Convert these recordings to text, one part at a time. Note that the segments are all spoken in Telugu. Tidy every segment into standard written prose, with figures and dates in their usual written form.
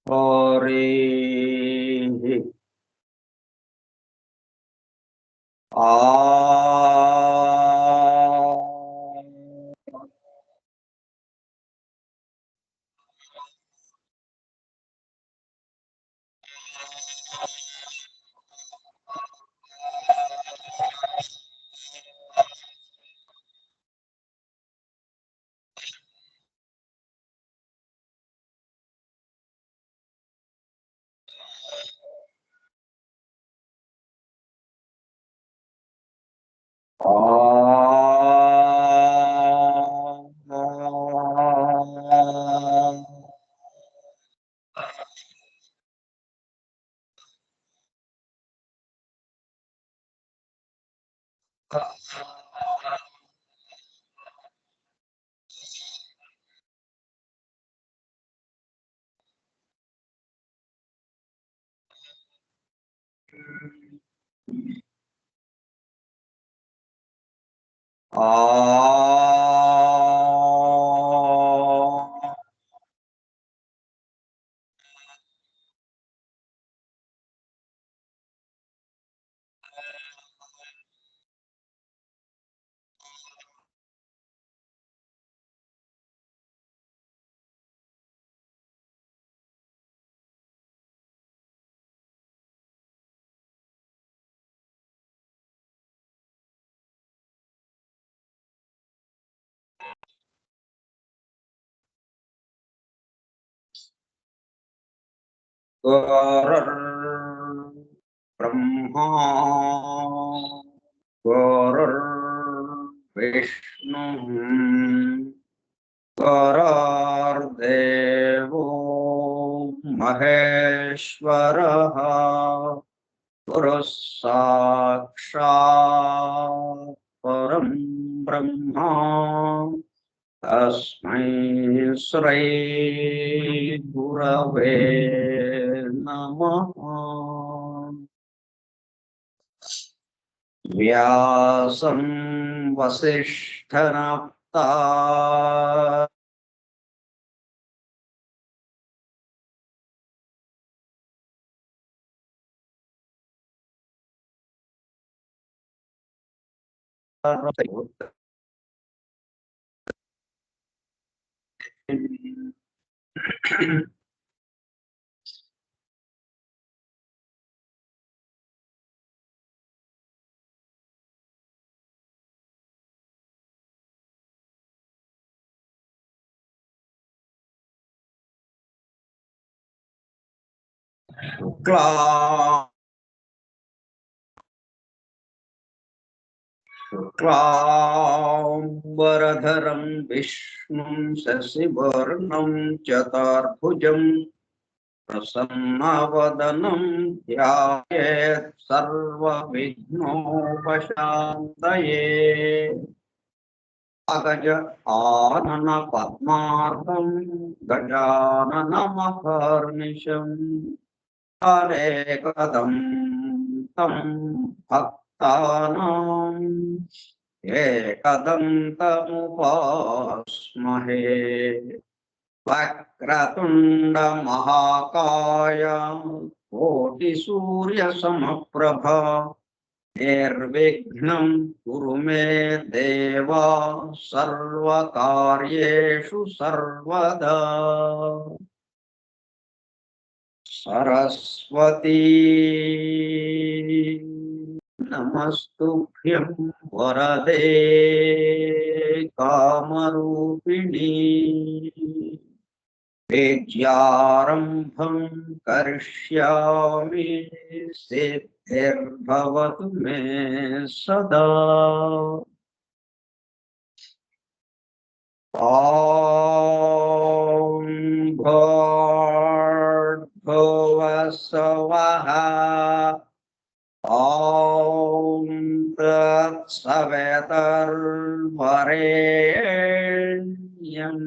हरिः आ गुरुर्ब्रह्मा गुरुर्विष्णुः गुरुर्देवो महेश्वरः गुरुः साक्षात् परं ब्रह्म तस्मै श्री गुरवे नमः। व्यासं वसिष्ठनप्ता शुक्लांबरधरं विष्णुं शशिवर्णं चतुर्भुजं प्रसन्नवदनं ध्यायेत् सर्वविघ्नोपशान्तये। अगज आनन पद्मार्कं गजाननमहर्निशम् हरेकदं तं भक्तानां एकदन्तमुपास्महे। वक्रतुण्ड महाकाय कोटिसूर्यसमप्रभा निर्विघ्नं कुरु मे देव सर्वकार्येषु सर्वदा। सरस्वती नमस्तुभ्यं वरदे कामरूपिणी विद्यारम्भं करिष्यामि सिद्धिर्भवतु मे सदा। ॐ भूर्भुवस्सुवः ॐ तत्सवितुर्वरेण्यं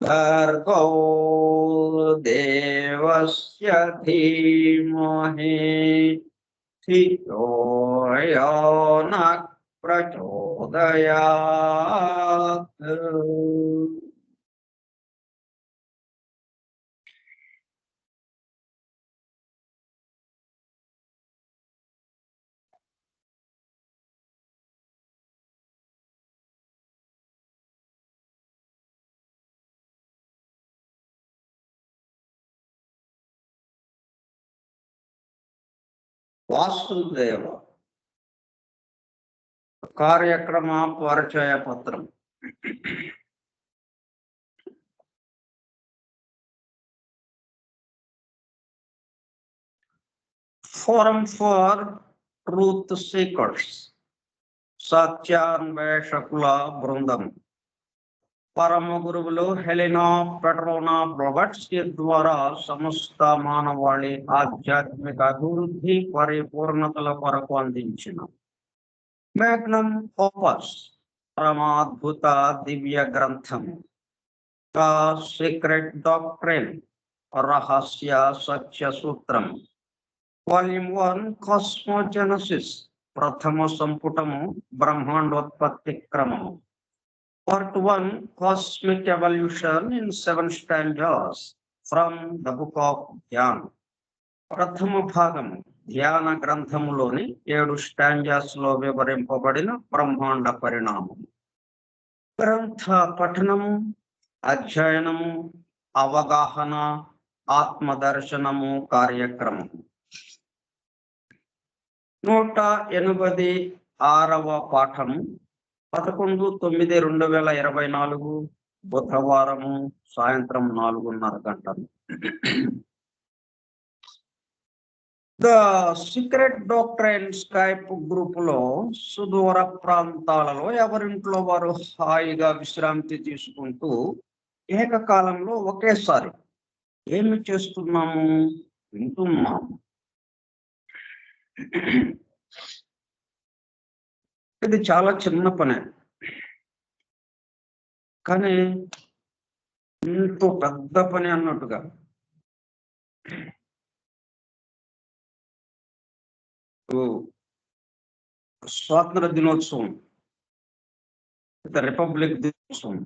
भर्गो देवस्य धीमहि धियो यो नः प्रचोदयात्। వాసుదేవ కార్యక్రమ పరిచయ పత్రం. ఫోరం ఫర్ ట్రూత్ సీకర్స్, సత్యాన్వేషకుల బృందం. పరమ గురువులు హెలినా పెట్రోనా బ్లావెట్స్కీ ద్వారా సమస్త మానవాళి ఆధ్యాత్మిక అభివృద్ధి పరిపూర్ణతల కొరకు అందించిన మ్యాగ్నమ్ ఓపస్ పరమాద్భుత దివ్య గ్రంథం ద సీక్రెట్ డాక్ట్రిన్, రహస్య సత్య సూత్రం, వాల్యూమ్ 1 కాస్మోజెనసిస్, ప్రథమ సంపుటము బ్రహ్మాండోత్పత్తి క్రమము. Part 1 Cosmic Evolution in 7 Stanzas from the Book of Dhyan. ప్రథమ భాగము ధ్యాన గ్రంథములోని 7 స్టాంజాస్ లో వివరింపబడిన బ్రహ్మాండ పరిణామం. గ్రంథ పఠనము, అధ్యయనము, అవగాహన, ఆత్మదర్శనము కార్యక్రమము. 186వ పాఠము 11/9/2024 బుధవారము సాయంత్రం 4:30 గంటలు. The secret doctrine Skype group లో సుదూర ప్రాంతాలలో ఎవరింట్లో వారు హాయిగా విశ్రాంతి తీసుకుంటూ ఏకకాలంలో ఒకేసారి ఏమి చేస్తున్నాము? వింటున్నాము. ఇది చాలా చిన్న పనే, కానీ ఎంతో పెద్ద పని అన్నట్టుగా. స్వాతంత్ర దినోత్సవం, రిపబ్లిక్ దినోత్సవం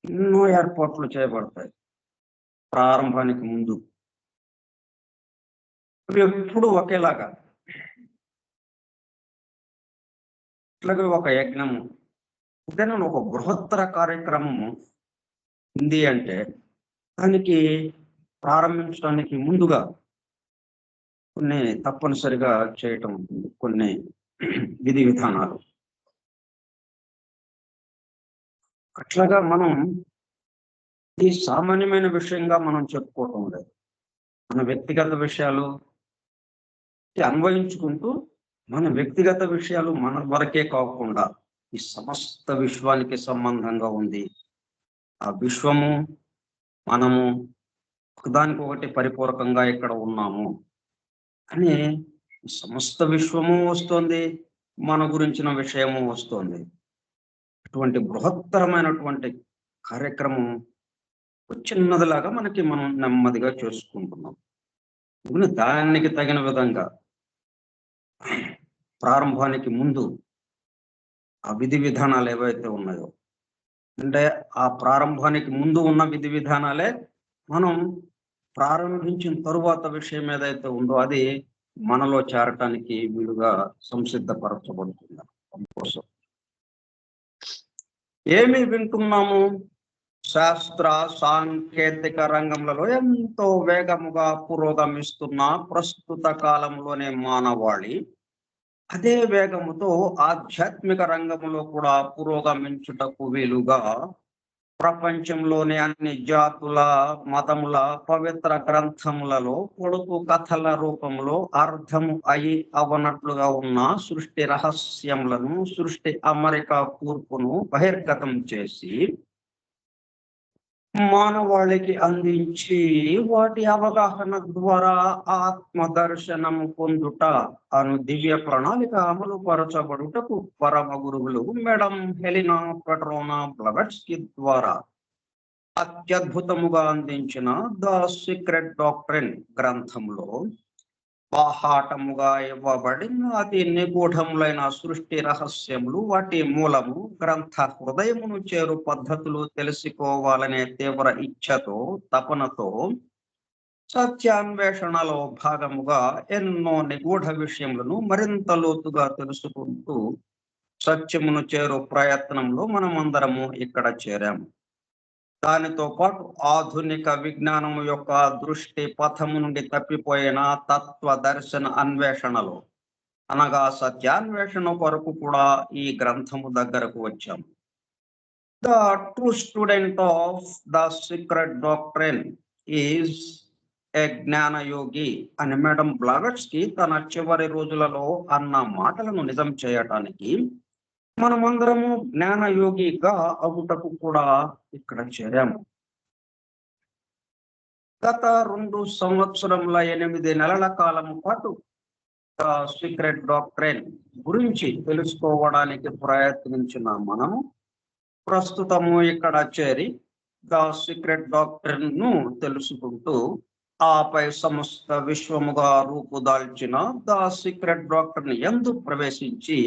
ఎన్నో ఏర్పాట్లు చేయబడతాయి ప్రారంభానికి ముందు. ఎప్పుడు ఒకేలాగా. ఇట్లాగే ఒక యజ్ఞము, ఏదైనా ఒక బృహత్తర కార్యక్రమము ఉంది అంటే దానికి ప్రారంభించడానికి ముందుగా కొన్ని తప్పనిసరిగా చేయటం ఉంటుంది, కొన్ని విధి విధానాలు. అట్లాగా మనం ఈ సామాన్యమైన విషయంగా మనం చెప్పుకోవటం లేదు. మన వ్యక్తిగత విషయాలు అన్వయించుకుంటూ మన వ్యక్తిగత విషయాలు మన వరకే కాకుండా ఈ సమస్త విశ్వానికి సంబంధంగా ఉంది. ఆ విశ్వము, మనము ఒకదానికొకటి పరిపూరకంగా ఇక్కడ ఉన్నాము అని సమస్త విశ్వము వస్తుంది, మన గురించిన విషయము వస్తుంది. అటువంటి బృహత్తరమైనటువంటి కార్యక్రమం చిన్నదిలాగా మనం నెమ్మదిగా చేసుకుంటున్నాం. దానికి తగిన విధంగా ప్రారంభానికి ముందు ఆ విధి విధానాలు ఏవైతే ఉన్నాయో, అంటే ఆ ప్రారంభానికి ముందు ఉన్న విధి విధానాలే మనం ప్రారంభించిన తరువాత విషయం ఏదైతే ఉందో అది మనలో చేరటానికి వీలుగా సంసిద్ధపరచబడుతుంది. అందుకోసం ఏమి వింటున్నాము? శాస్త్ర సాంకేతిక రంగంలో ఎంతో వేగముగా పురోగమిస్తున్న ప్రస్తుత కాలంలోనే మానవాళి అదే వేగముతో ఆధ్యాత్మిక రంగంలో కూడా పురోగమించుటకు వీలుగా ప్రపంచంలోని అన్ని జాతుల, మతముల పవిత్ర గ్రంథములలో పొడుపు కథల రూపంలో అర్థము అయి అవనట్లుగా ఉన్న సృష్టి రహస్యములను, సృష్టి అమరిక కూర్పును బహిర్గతం చేసి మానవాళికి అందించి వాటి అవగాహన ద్వారా ఆత్మదర్శనము పొందుట అను దివ్య ప్రణాళిక అమలు పరచబడుటకు పరమ గురువులు మేడం హెలినా పెట్రోనా బ్లావెట్స్కీ ద్వారా అత్యద్భుతముగా అందించిన ద సీక్రెట్ డాక్ట్రిన్ గ్రంథంలో బాహాటముగా ఇవ్వబడిన అతి నిగూఢములైన సృష్టి రహస్యములు, వాటి మూలము, గ్రంథ హృదయమును చేరు పద్ధతులు తెలుసుకోవాలనే తీవ్ర ఇచ్ఛతో, తపనతో సత్యాన్వేషణలో భాగముగా ఎన్నో నిగూఢ విషయములను మరింత లోతుగా తెలుసుకుంటూ సత్యమును చేరు ప్రయత్నంలో మనమందరము ఇక్కడ చేరాము. దానితో పాటు ఆధునిక విజ్ఞానం యొక్క దృష్టి పథము నుండి తప్పిపోయిన తత్వ దర్శన అన్వేషణలో అనగా సత్యాన్వేషణ కొరకు కూడా ఈ గ్రంథము దగ్గరకు వచ్చాము. The true student of the secret doctrine is a జ్ఞాన యోగి అని మేడం బ్లాగట్స్కి తన చివరి రోజులలో అన్న మాటలను నిజం చేయటానికి మనమందరము జ్ఞాన యోగిగా అవుటకు కూడా ఇక్కడ చేరాము. గత 2 సంవత్సరముల 8 నెలల కాలం పాటు సీక్రెట్ డాక్ట్రైన్ గురించి తెలుసుకోవడానికి ప్రయత్నించిన మనము ప్రస్తుతము ఇక్కడ చేరి ద సీక్రెట్ డాక్ట్రైన్ ను తెలుసుకుంటూ ఆపై సమస్త విశ్వముగా రూపుదాల్చిన ద సీక్రెట్ డాక్ట్రైన్ యందు ప్రవేశించి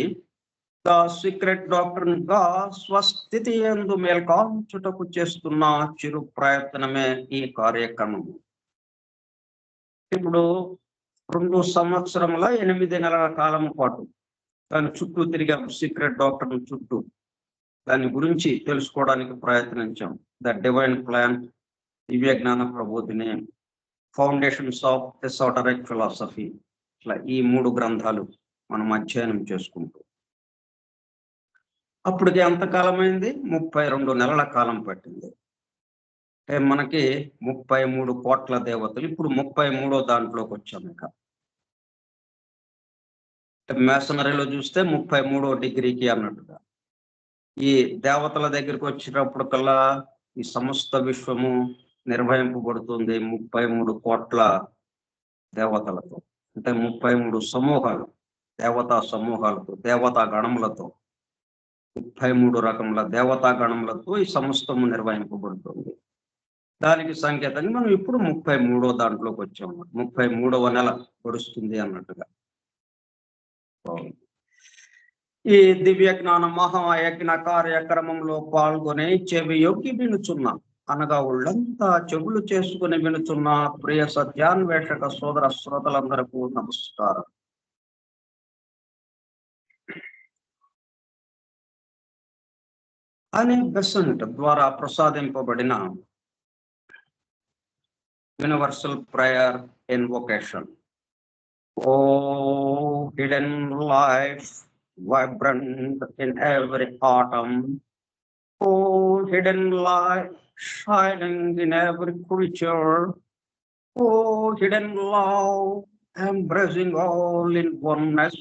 ద సీక్రెట్ డాక్ట్రైన్ గా స్వస్థితి యందు మేల్కాంచుటకు చేస్తున్న చిరు ప్రయత్నమే ఈ కార్యక్రమం. ఇప్పుడు 2 సంవత్సరముల 8 నెలల కాలం పాటు దాని చుట్టూ తిరిగాం. సీక్రెట్ డాక్ట్రైన్ చుట్టూ దాని గురించి తెలుసుకోవడానికి ప్రయత్నించాం. ద డివైన్ ప్లాన్, దివ్య జ్ఞాన Prabodhini, foundations of esoteric philosophy, ఇట్లా ఈ 3 గ్రంథాలు మనం అధ్యయనం చేసుకుంటూ అప్పటికి ఎంతకాలం అయింది? 32 నెలల కాలం పట్టింది. అంటే మనకి 33 కోట్ల దేవతలు. ఇప్పుడు 33వ దాంట్లోకి వచ్చాము. ఇక మేసనరీలో చూస్తే 33వ డిగ్రీకి అన్నట్టుగా ఈ దేవతల దగ్గరికి వచ్చినప్పుడు కల్లా ఈ సమస్త విశ్వము నిర్వహింపబడుతుంది 33 కోట్ల దేవతలతో. అంటే 33 సమూహాలు, దేవతా సమూహాలతో, దేవతా గణములతో, 33 రకముల దేవతా గణములతో ఈ సమస్తము నిర్వహింపబడుతుంది. దానికి సంకేతంగా మనం ఇప్పుడు 33వ దాంట్లోకి వచ్చాము. 33వ నెల గడుస్తుంది అన్నట్టుగా. ఈ దివ్య జ్ఞాన మహాయజ్ఞ కార్యక్రమంలో పాల్గొని చెవి యొక్కి వినుచున్నా, అనగా ఒళ్ళంతా చెవులు చేసుకుని వినుచున్న ప్రియ సత్యాన్వేషక సోదర శ్రోతలందరికీ నమస్కారం. అనే బెసెంట్ ద్వారా ప్రసాదింపబడిన universal prayer invocation. O hidden life vibrant in every atom, oh hidden light shining in every creature, oh hidden love embracing all in oneness,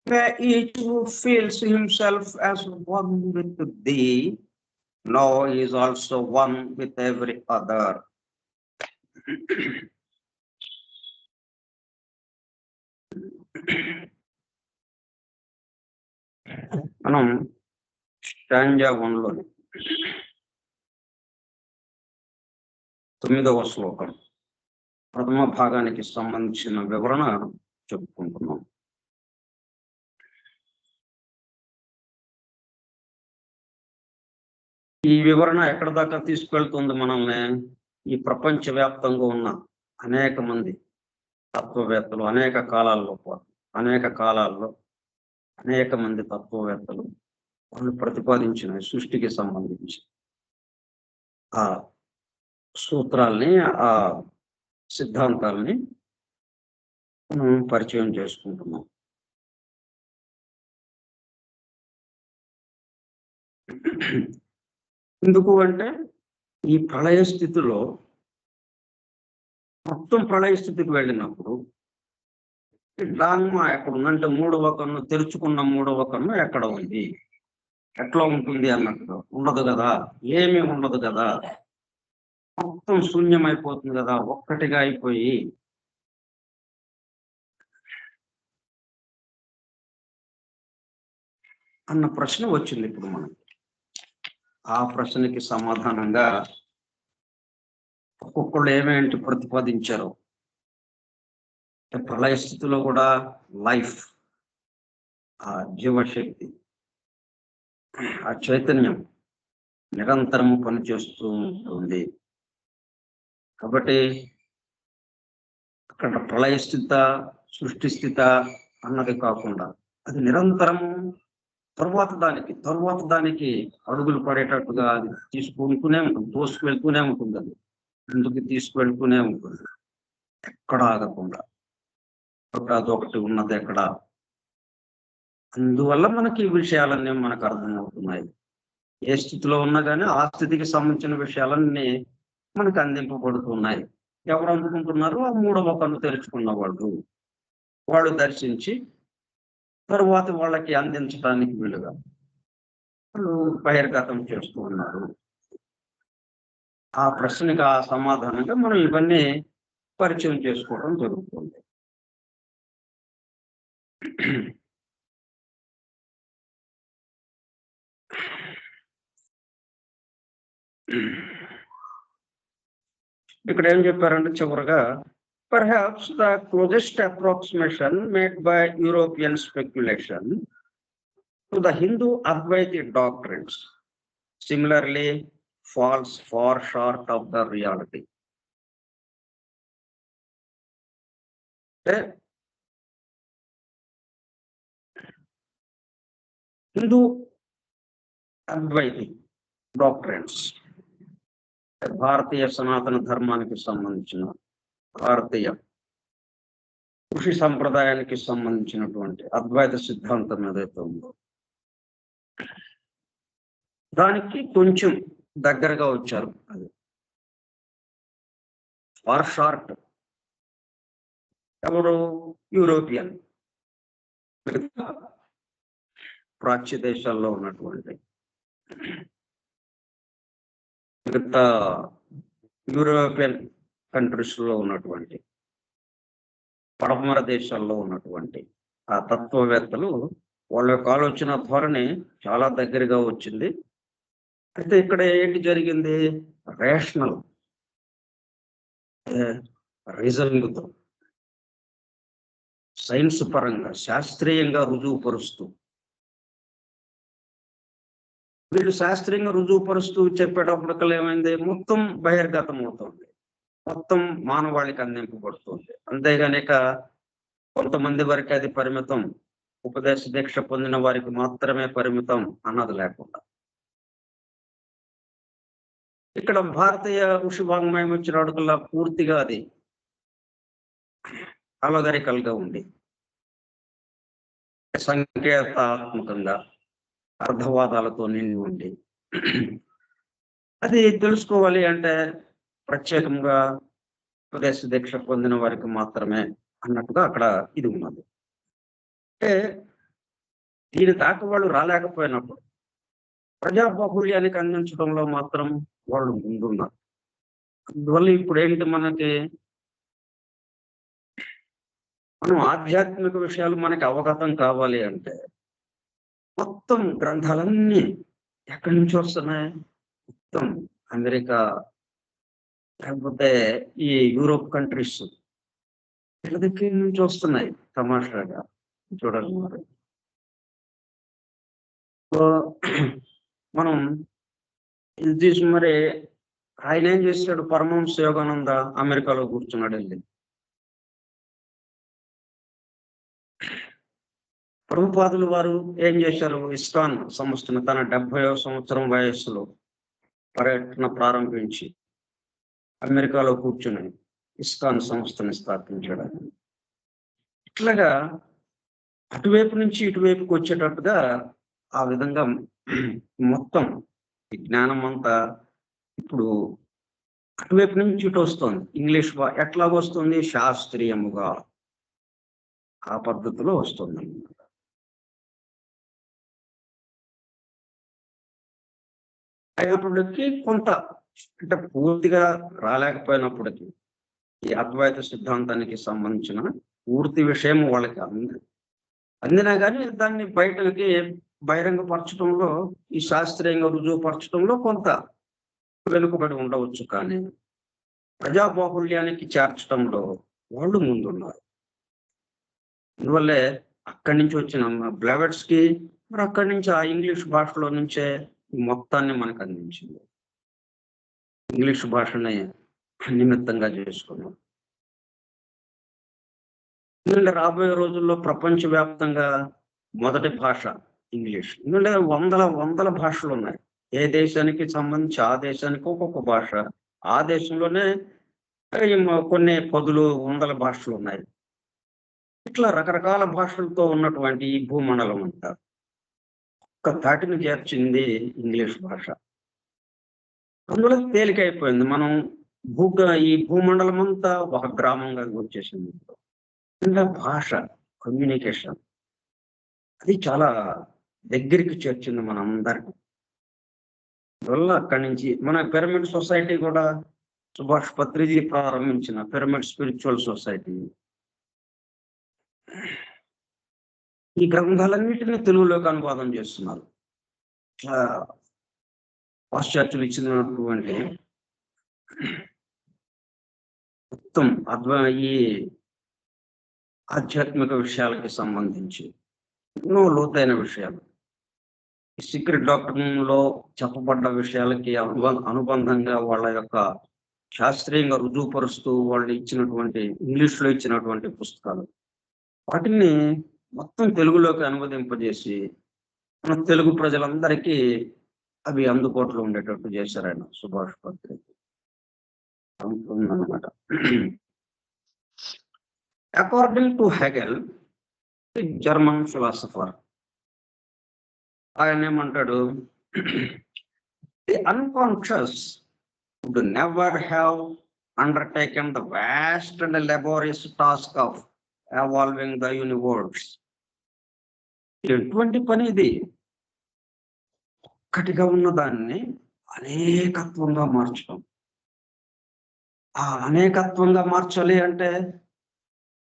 may each who feels himself as one with thee know he is also one with every other. మనం స్టాంజా 1లోని 9వ శ్లోకం ప్రథమ భాగానికి సంబంధించిన వివరణ చెప్పుకుంటున్నాం. ఈ వివరణ ఎక్కడ దాకా తీసుకెళ్తుంది మనల్ని? ఈ ప్రపంచవ్యాప్తంగా ఉన్న అనేక మంది తత్వవేత్తలు, అనేక కాలాల్లో అనేక మంది తత్వవేత్తలు వాళ్ళు ప్రతిపాదించిన సృష్టికి సంబంధించి ఆ సూత్రాల్ని, ఆ సిద్ధాంతాలని మనం పరిచయం చేసుకుంటున్నాం. ఎందుకు అంటే ఈ ప్రళయ స్థితిలో, మొత్తం ప్రళయ స్థితికి వెళ్ళినప్పుడు డాంగ్మా ఎక్కడ ఉందంటే 3వ కన్ను, తెరుచుకున్న 3వ కన్ను ఎక్కడ ఉంది, ఎట్లా ఉంటుంది అన్నట్టుగా ఉండదు కదా, ఏమీ ఉండదు కదా, మొత్తం శూన్యమైపోతుంది కదా, ఒక్కటిగా అయిపోయి అన్న ప్రశ్న వచ్చింది ఇప్పుడు మనకి. ఆ ప్రశ్నకి సమాధానంగా ఒక్కొక్కళ్ళు ఏమేంటి ప్రతిపాదించారు. ప్రళయ స్థితిలో కూడా లైఫ్, ఆ జీవశక్తి, ఆ చైతన్యం నిరంతరము పనిచేస్తూ ఉంటుంది. కాబట్టి అక్కడ ప్రళయ స్థిత, సృష్టి స్థిత అన్నది కాకుండా అది నిరంతరము తరువాత దానికి అడుగులు పడేటట్టుగా అది తీసుకుంటూనే ఉంటుంది, తోసుకువెళ్తూనే ఉంటుంది, అది ముందుకు తీసుకువెళ్తూనే ఉంటుంది, ఎక్కడ ఆగకుండా. అదొకటి ఉన్నది ఎక్కడ. అందువల్ల మనకి ఈ విషయాలన్నీ మనకు అర్థమవుతున్నాయి. ఏ స్థితిలో ఉన్నా కానీ ఆ స్థితికి సంబంధించిన విషయాలన్నీ మనకు అందింపబడుతున్నాయి. ఎవరు అందుకుంటున్నారు? ఆ మూడవ కన్ను తెరుచుకున్న వాళ్ళు దర్శించి తరువాత వాళ్ళకి అందించడానికి వీలుగా వాళ్ళు బహిర్గతం చేస్తూ ఉన్నారు. ఆ ప్రశ్నకి ఆ సమాధానంగా మనం ఇవన్నీ పరిచయం చేసుకోవడం జరుగుతుంది. ఇక్కడ ఏం చెప్పారంటే చివరగా, perhaps the closest approximation made by European speculation to the Hindu Advaita doctrines similarly falls far short of the reality. Hindu అద్వైతి డాక్ట్రైన్స్, భారతీయ సనాతన ధర్మానికి సంబంధించిన, భారతీయ ఋషి సంప్రదాయానికి సంబంధించినటువంటి అద్వైత సిద్ధాంతం ఏదైతే ఉందో దానికి కొంచెం దగ్గరగా వచ్చారు. అది ఫార్ షార్ట్. ఎవరు? యూరోపియన్, ప్రాచ్య దేశాల్లో ఉన్నటువంటి మిగతా యూరోపియన్ కంట్రీస్ లో ఉన్నటువంటి పడమర దేశాల్లో ఉన్నటువంటి ఆ తత్వవేత్తలు వాళ్ళ యొక్క ఆలోచన ధోరణి చాలా దగ్గరగా వచ్చింది. అయితే ఇక్కడ ఏంటి జరిగింది? రేషనల్ రీజనింగ్తో, సైన్స్ పరంగా శాస్త్రీయంగా రుజువుపరుస్తూ, వీళ్ళు శాస్త్రీయంగా రుజువుపరుస్తూ చెప్పేటప్పటికల్లా ఏమైంది? మొత్తం బహిర్గతం అవుతుంది, మొత్తం మానవాళికి అందింపబడుతుంది. అంతేగానిక కొంతమంది వరకు అది పరిమితం, ఉపదేశ దీక్ష పొందిన వారికి మాత్రమే పరిమితం అన్నది లేకుండా, ఇక్కడ భారతీయ ఋషి వాంగ్మయం వచ్చిన అడుగులా పూర్తిగా అది అలగరికల్ గా ఉండి సంకేతాత్మకంగా అర్థవాదాలతో నిండి ఉండి, అది తెలుసుకోవాలి అంటే ప్రత్యేకంగా ఉపదేశ దీక్ష పొందిన వారికి మాత్రమే అన్నట్టుగా అక్కడ ఇది ఉన్నది. అంటే దీని దాకా వాళ్ళు రాలేకపోయినప్పుడు ప్రజాబాహుళ్యానికి అందించడంలో మాత్రం వాళ్ళు ముందున్నారు. అందువల్ల ఇప్పుడు ఏంటి, మనం ఆధ్యాత్మిక విషయాలు మనకి అవగతం కావాలి అంటే మొత్తం గ్రంథాలన్నీ ఎక్కడి నుంచి వస్తున్నాయి? మొత్తం అమెరికా, లేకపోతే ఈ యూరోప్ కంట్రీస్ వీళ్ళ దగ్గర నుంచి వస్తున్నాయి. తమాషాగా చూడాలి మరి. మనం ఇది తీసి మరి ఆయన ఏం చేశాడు? పరమహంస యోగానంద అమెరికాలో కూర్చున్నాడు వెళ్ళి. ప్రభుపాదులు వారు ఏం చేశారు? ఇస్కాన్ సంస్థను తన 70వ సంవత్సరం వయస్సులో పర్యటన ప్రారంభించి అమెరికాలో కూర్చుని ఇస్కాన్ సంస్థని స్థాపించాడు. ఇట్లాగా అటువైపు నుంచి ఇటువైపుకి వచ్చేటట్టుగా ఆ విధంగా మొత్తం ఈ జ్ఞానం అంతా ఇప్పుడు అటువైపు నుంచి ఇటు వస్తుంది. ఇంగ్లీష్ ఎట్లాగొస్తుంది? శాస్త్రీయముగా ఆ పద్ధతిలో వస్తుంది. అయినప్పటికీ కొంత, అంటే పూర్తిగా రాలేకపోయినప్పటికీ ఈ అద్వైత సిద్ధాంతానికి సంబంధించిన పూర్తి విషయం వాళ్ళకి అందినా కానీ దాన్ని బయటకి బహిరంగపరచడంలో, ఈ శాస్త్రీయంగా రుజువుపరచడంలో కొంత వెనుకబడి ఉండవచ్చు. కానీ ప్రజాబాహుళ్యానికి చేర్చడంలో వాళ్ళు ముందున్నారు. అందువల్లే అక్కడి నుంచి వచ్చిన బ్లెవెట్స్కి మరి అక్కడి నుంచి ఆ ఇంగ్లీష్ భాషలో నుంచే మొత్తాన్ని మనకు అందించింది. ఇంగ్లీష్ భాషని నిమిత్తంగా చేసుకున్నాం. ఎందుకంటే రాబోయే రోజుల్లో ప్రపంచవ్యాప్తంగా మొదటి భాష ఇంగ్లీష్. ఎందుకంటే వందల వందల భాషలు ఉన్నాయి. ఏ దేశానికి సంబంధించి ఆ దేశానికి ఒక్కొక్క భాష. ఆ దేశంలోనే కొన్ని పదులు, వందల భాషలున్నాయి. ఇట్లా రకరకాల భాషలతో ఉన్నటువంటి ఈ భూమండలం అంతా ఒక్క తాటిని చేర్చింది ఇంగ్లీష్ భాష. అందులో తేలికైపోయింది. మనం ఈ భూమండలం అంతా ఒక గ్రామంగా వచ్చేసింది. ఇంకా భాష, కమ్యూనికేషన్ అది చాలా దగ్గరికి చేర్చింది మనందరిని. అందువల్ల అక్కడి నుంచి మన పిరమిడ్ సొసైటీ కూడా సుభాష్ పత్రిజీ ప్రారంభించిన పిరమిడ్ స్పిరిచువల్ సొసైటీ. ఈ గ్రంథాలన్నిటినీ తెలుగులోకి అనువాదం చేస్తున్నారు. పాశ్చాత్యులు ఇచ్చినటువంటి మొత్తం ఈ ఆధ్యాత్మిక విషయాలకి సంబంధించి ఎన్నో లోతైన విషయాలు, సీక్రెట్ డాక్టర్లో చెప్పబడ్డ విషయాలకి అనుబంధంగా వాళ్ళ యొక్క శాస్త్రీయంగా రుజువుపరుస్తూ వాళ్ళు ఇచ్చినటువంటి ఇంగ్లీష్లో ఇచ్చినటువంటి పుస్తకాలు, వాటిని మొత్తం తెలుగులోకి అనువదింపజేసి మన తెలుగు ప్రజలందరికీ అవి అందుబాటులో ఉండేటట్టు చేశారు ఆయన సుభాష్ పత్రిజీ అన్నమాట. According to Hegel, German philosopher, ఆయన ఏమంటాడు, the unconscious would never have undertaken the vast and laborious task of evolving the universe. ఎటువంటి పని ఇది? ఒక్కటిగా ఉన్న దాన్ని అనేకత్వంగా మార్చడం. ఆ అనేకత్వంగా మార్చాలి అంటే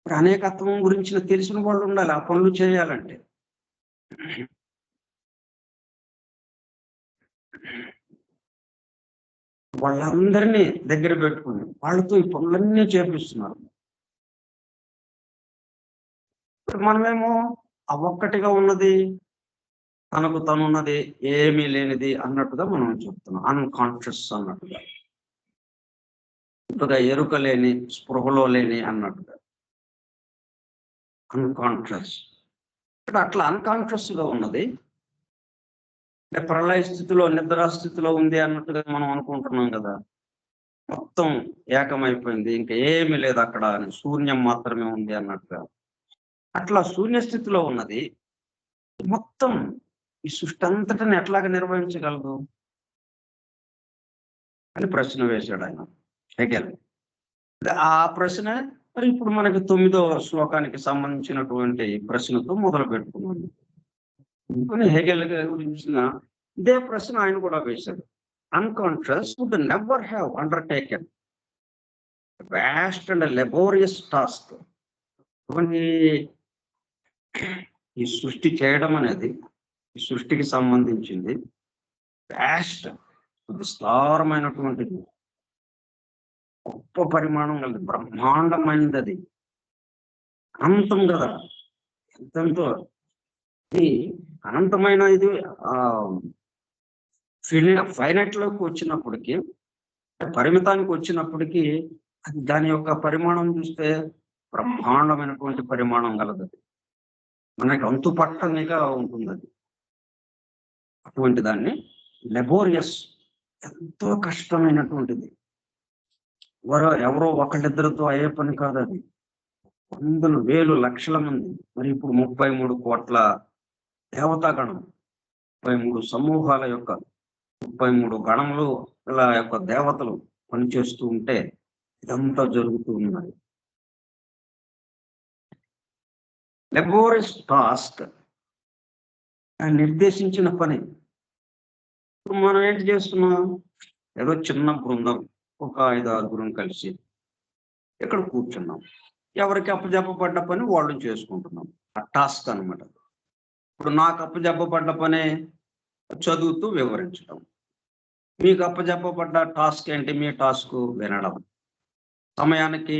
అనేకత్వం గురించి తెలిసిన వాళ్ళు ఉండాలి ఆ పనులు చేయాలంటే. వాళ్ళందరినీ దగ్గర పెట్టుకుని వాళ్ళతో ఈ పనులన్నీ చేపిస్తున్నారు. మనమేమో ఆ ఒక్కటిగా ఉన్నది, తనకు తనున్నది, ఏమీ లేనిది అన్నట్టుగా మనం చెప్తున్నాం. అన్కాన్షియస్ అన్నట్టుగా, ఇప్పుడుగా ఎరుక లేని, స్పృహలో లేని అన్నట్టుగా అన్కాన్షియస్. అట్లా అన్కాన్షియస్ గా ఉన్నది ప్రళయ స్థితిలో, నిద్రా స్థితిలో ఉంది అన్నట్టుగా మనం అనుకుంటున్నాం కదా. మొత్తం ఏకమైపోయింది, ఇంకా ఏమీ లేదు అక్కడ, శూన్యం మాత్రమే ఉంది అన్నట్టుగా. అట్లా శూన్య స్థితిలో ఉన్నది మొత్తం ఈ సృష్టి అంతటిని ఎట్లాగా నిర్వహించగలదు అని ప్రశ్న వేశాడు ఆయన హెగెల్. ఆ ప్రశ్న మరి ఇప్పుడు మనకి 9వ శ్లోకానికి సంబంధించినటువంటి ప్రశ్నతో మొదలు పెట్టుకున్నాను. హెగెల్ గురించిన ఇదే ప్రశ్న ఆయన కూడా వేశాడు. Unconscious would never have undertaken vast and laborious task. ఈ సృష్టి చేయడం అనేది, ఈ సృష్టికి సంబంధించింది వాస్ట్, విస్తారమైనటువంటిది, గొప్ప పరిమాణం కలిగి బ్రహ్మాండమైనది. అది అనంతం కదా, ఎంతెంతో. ఇది అనంతమైన ఇది ఫైనైట్ లోకి వచ్చినప్పటికీ, పరిమితానికి వచ్చినప్పటికీ అది దాని యొక్క పరిమాణం చూస్తే బ్రహ్మాండమైనటువంటి పరిమాణం కలదు. మనకి అంతు పట్టనిగా ఉంటుంది అది. అటువంటి దాన్ని లెబోరియస్, ఎంతో కష్టమైనటువంటిది. ఎవరో ఒకళ్ళిద్దరితో అయ్యే పని కాదు అది. వందలు, వేలు, లక్షల మంది, మరి ఇప్పుడు 33 కోట్ల దేవతాగణం, 33 సమూహాల యొక్క 33 గణములు యొక్క దేవతలు పనిచేస్తూ ఉంటే ఇదంతా జరుగుతూ ఉన్నది. లెబోరియస్ టాస్క్, నిర్దేశించిన పని. ఇప్పుడు మనం ఏంటి చేస్తున్నాం? ఏదో చిన్న బృందం, ఒక 5-6 కలిసి ఇక్కడ కూర్చున్నాం. ఎవరికి అప్పజెప్పబడ్డ పని వాళ్ళు చేసుకుంటున్నాం. ఆ టాస్క్ అనమాట. ఇప్పుడు నాకు అప్పజెప్పబడ్డ పని చదువుతూ వివరించడం. మీకు అప్పజెప్పబడ్డ టాస్క్ ఏంటి? మీ టాస్క్ వినడం. సమయానికి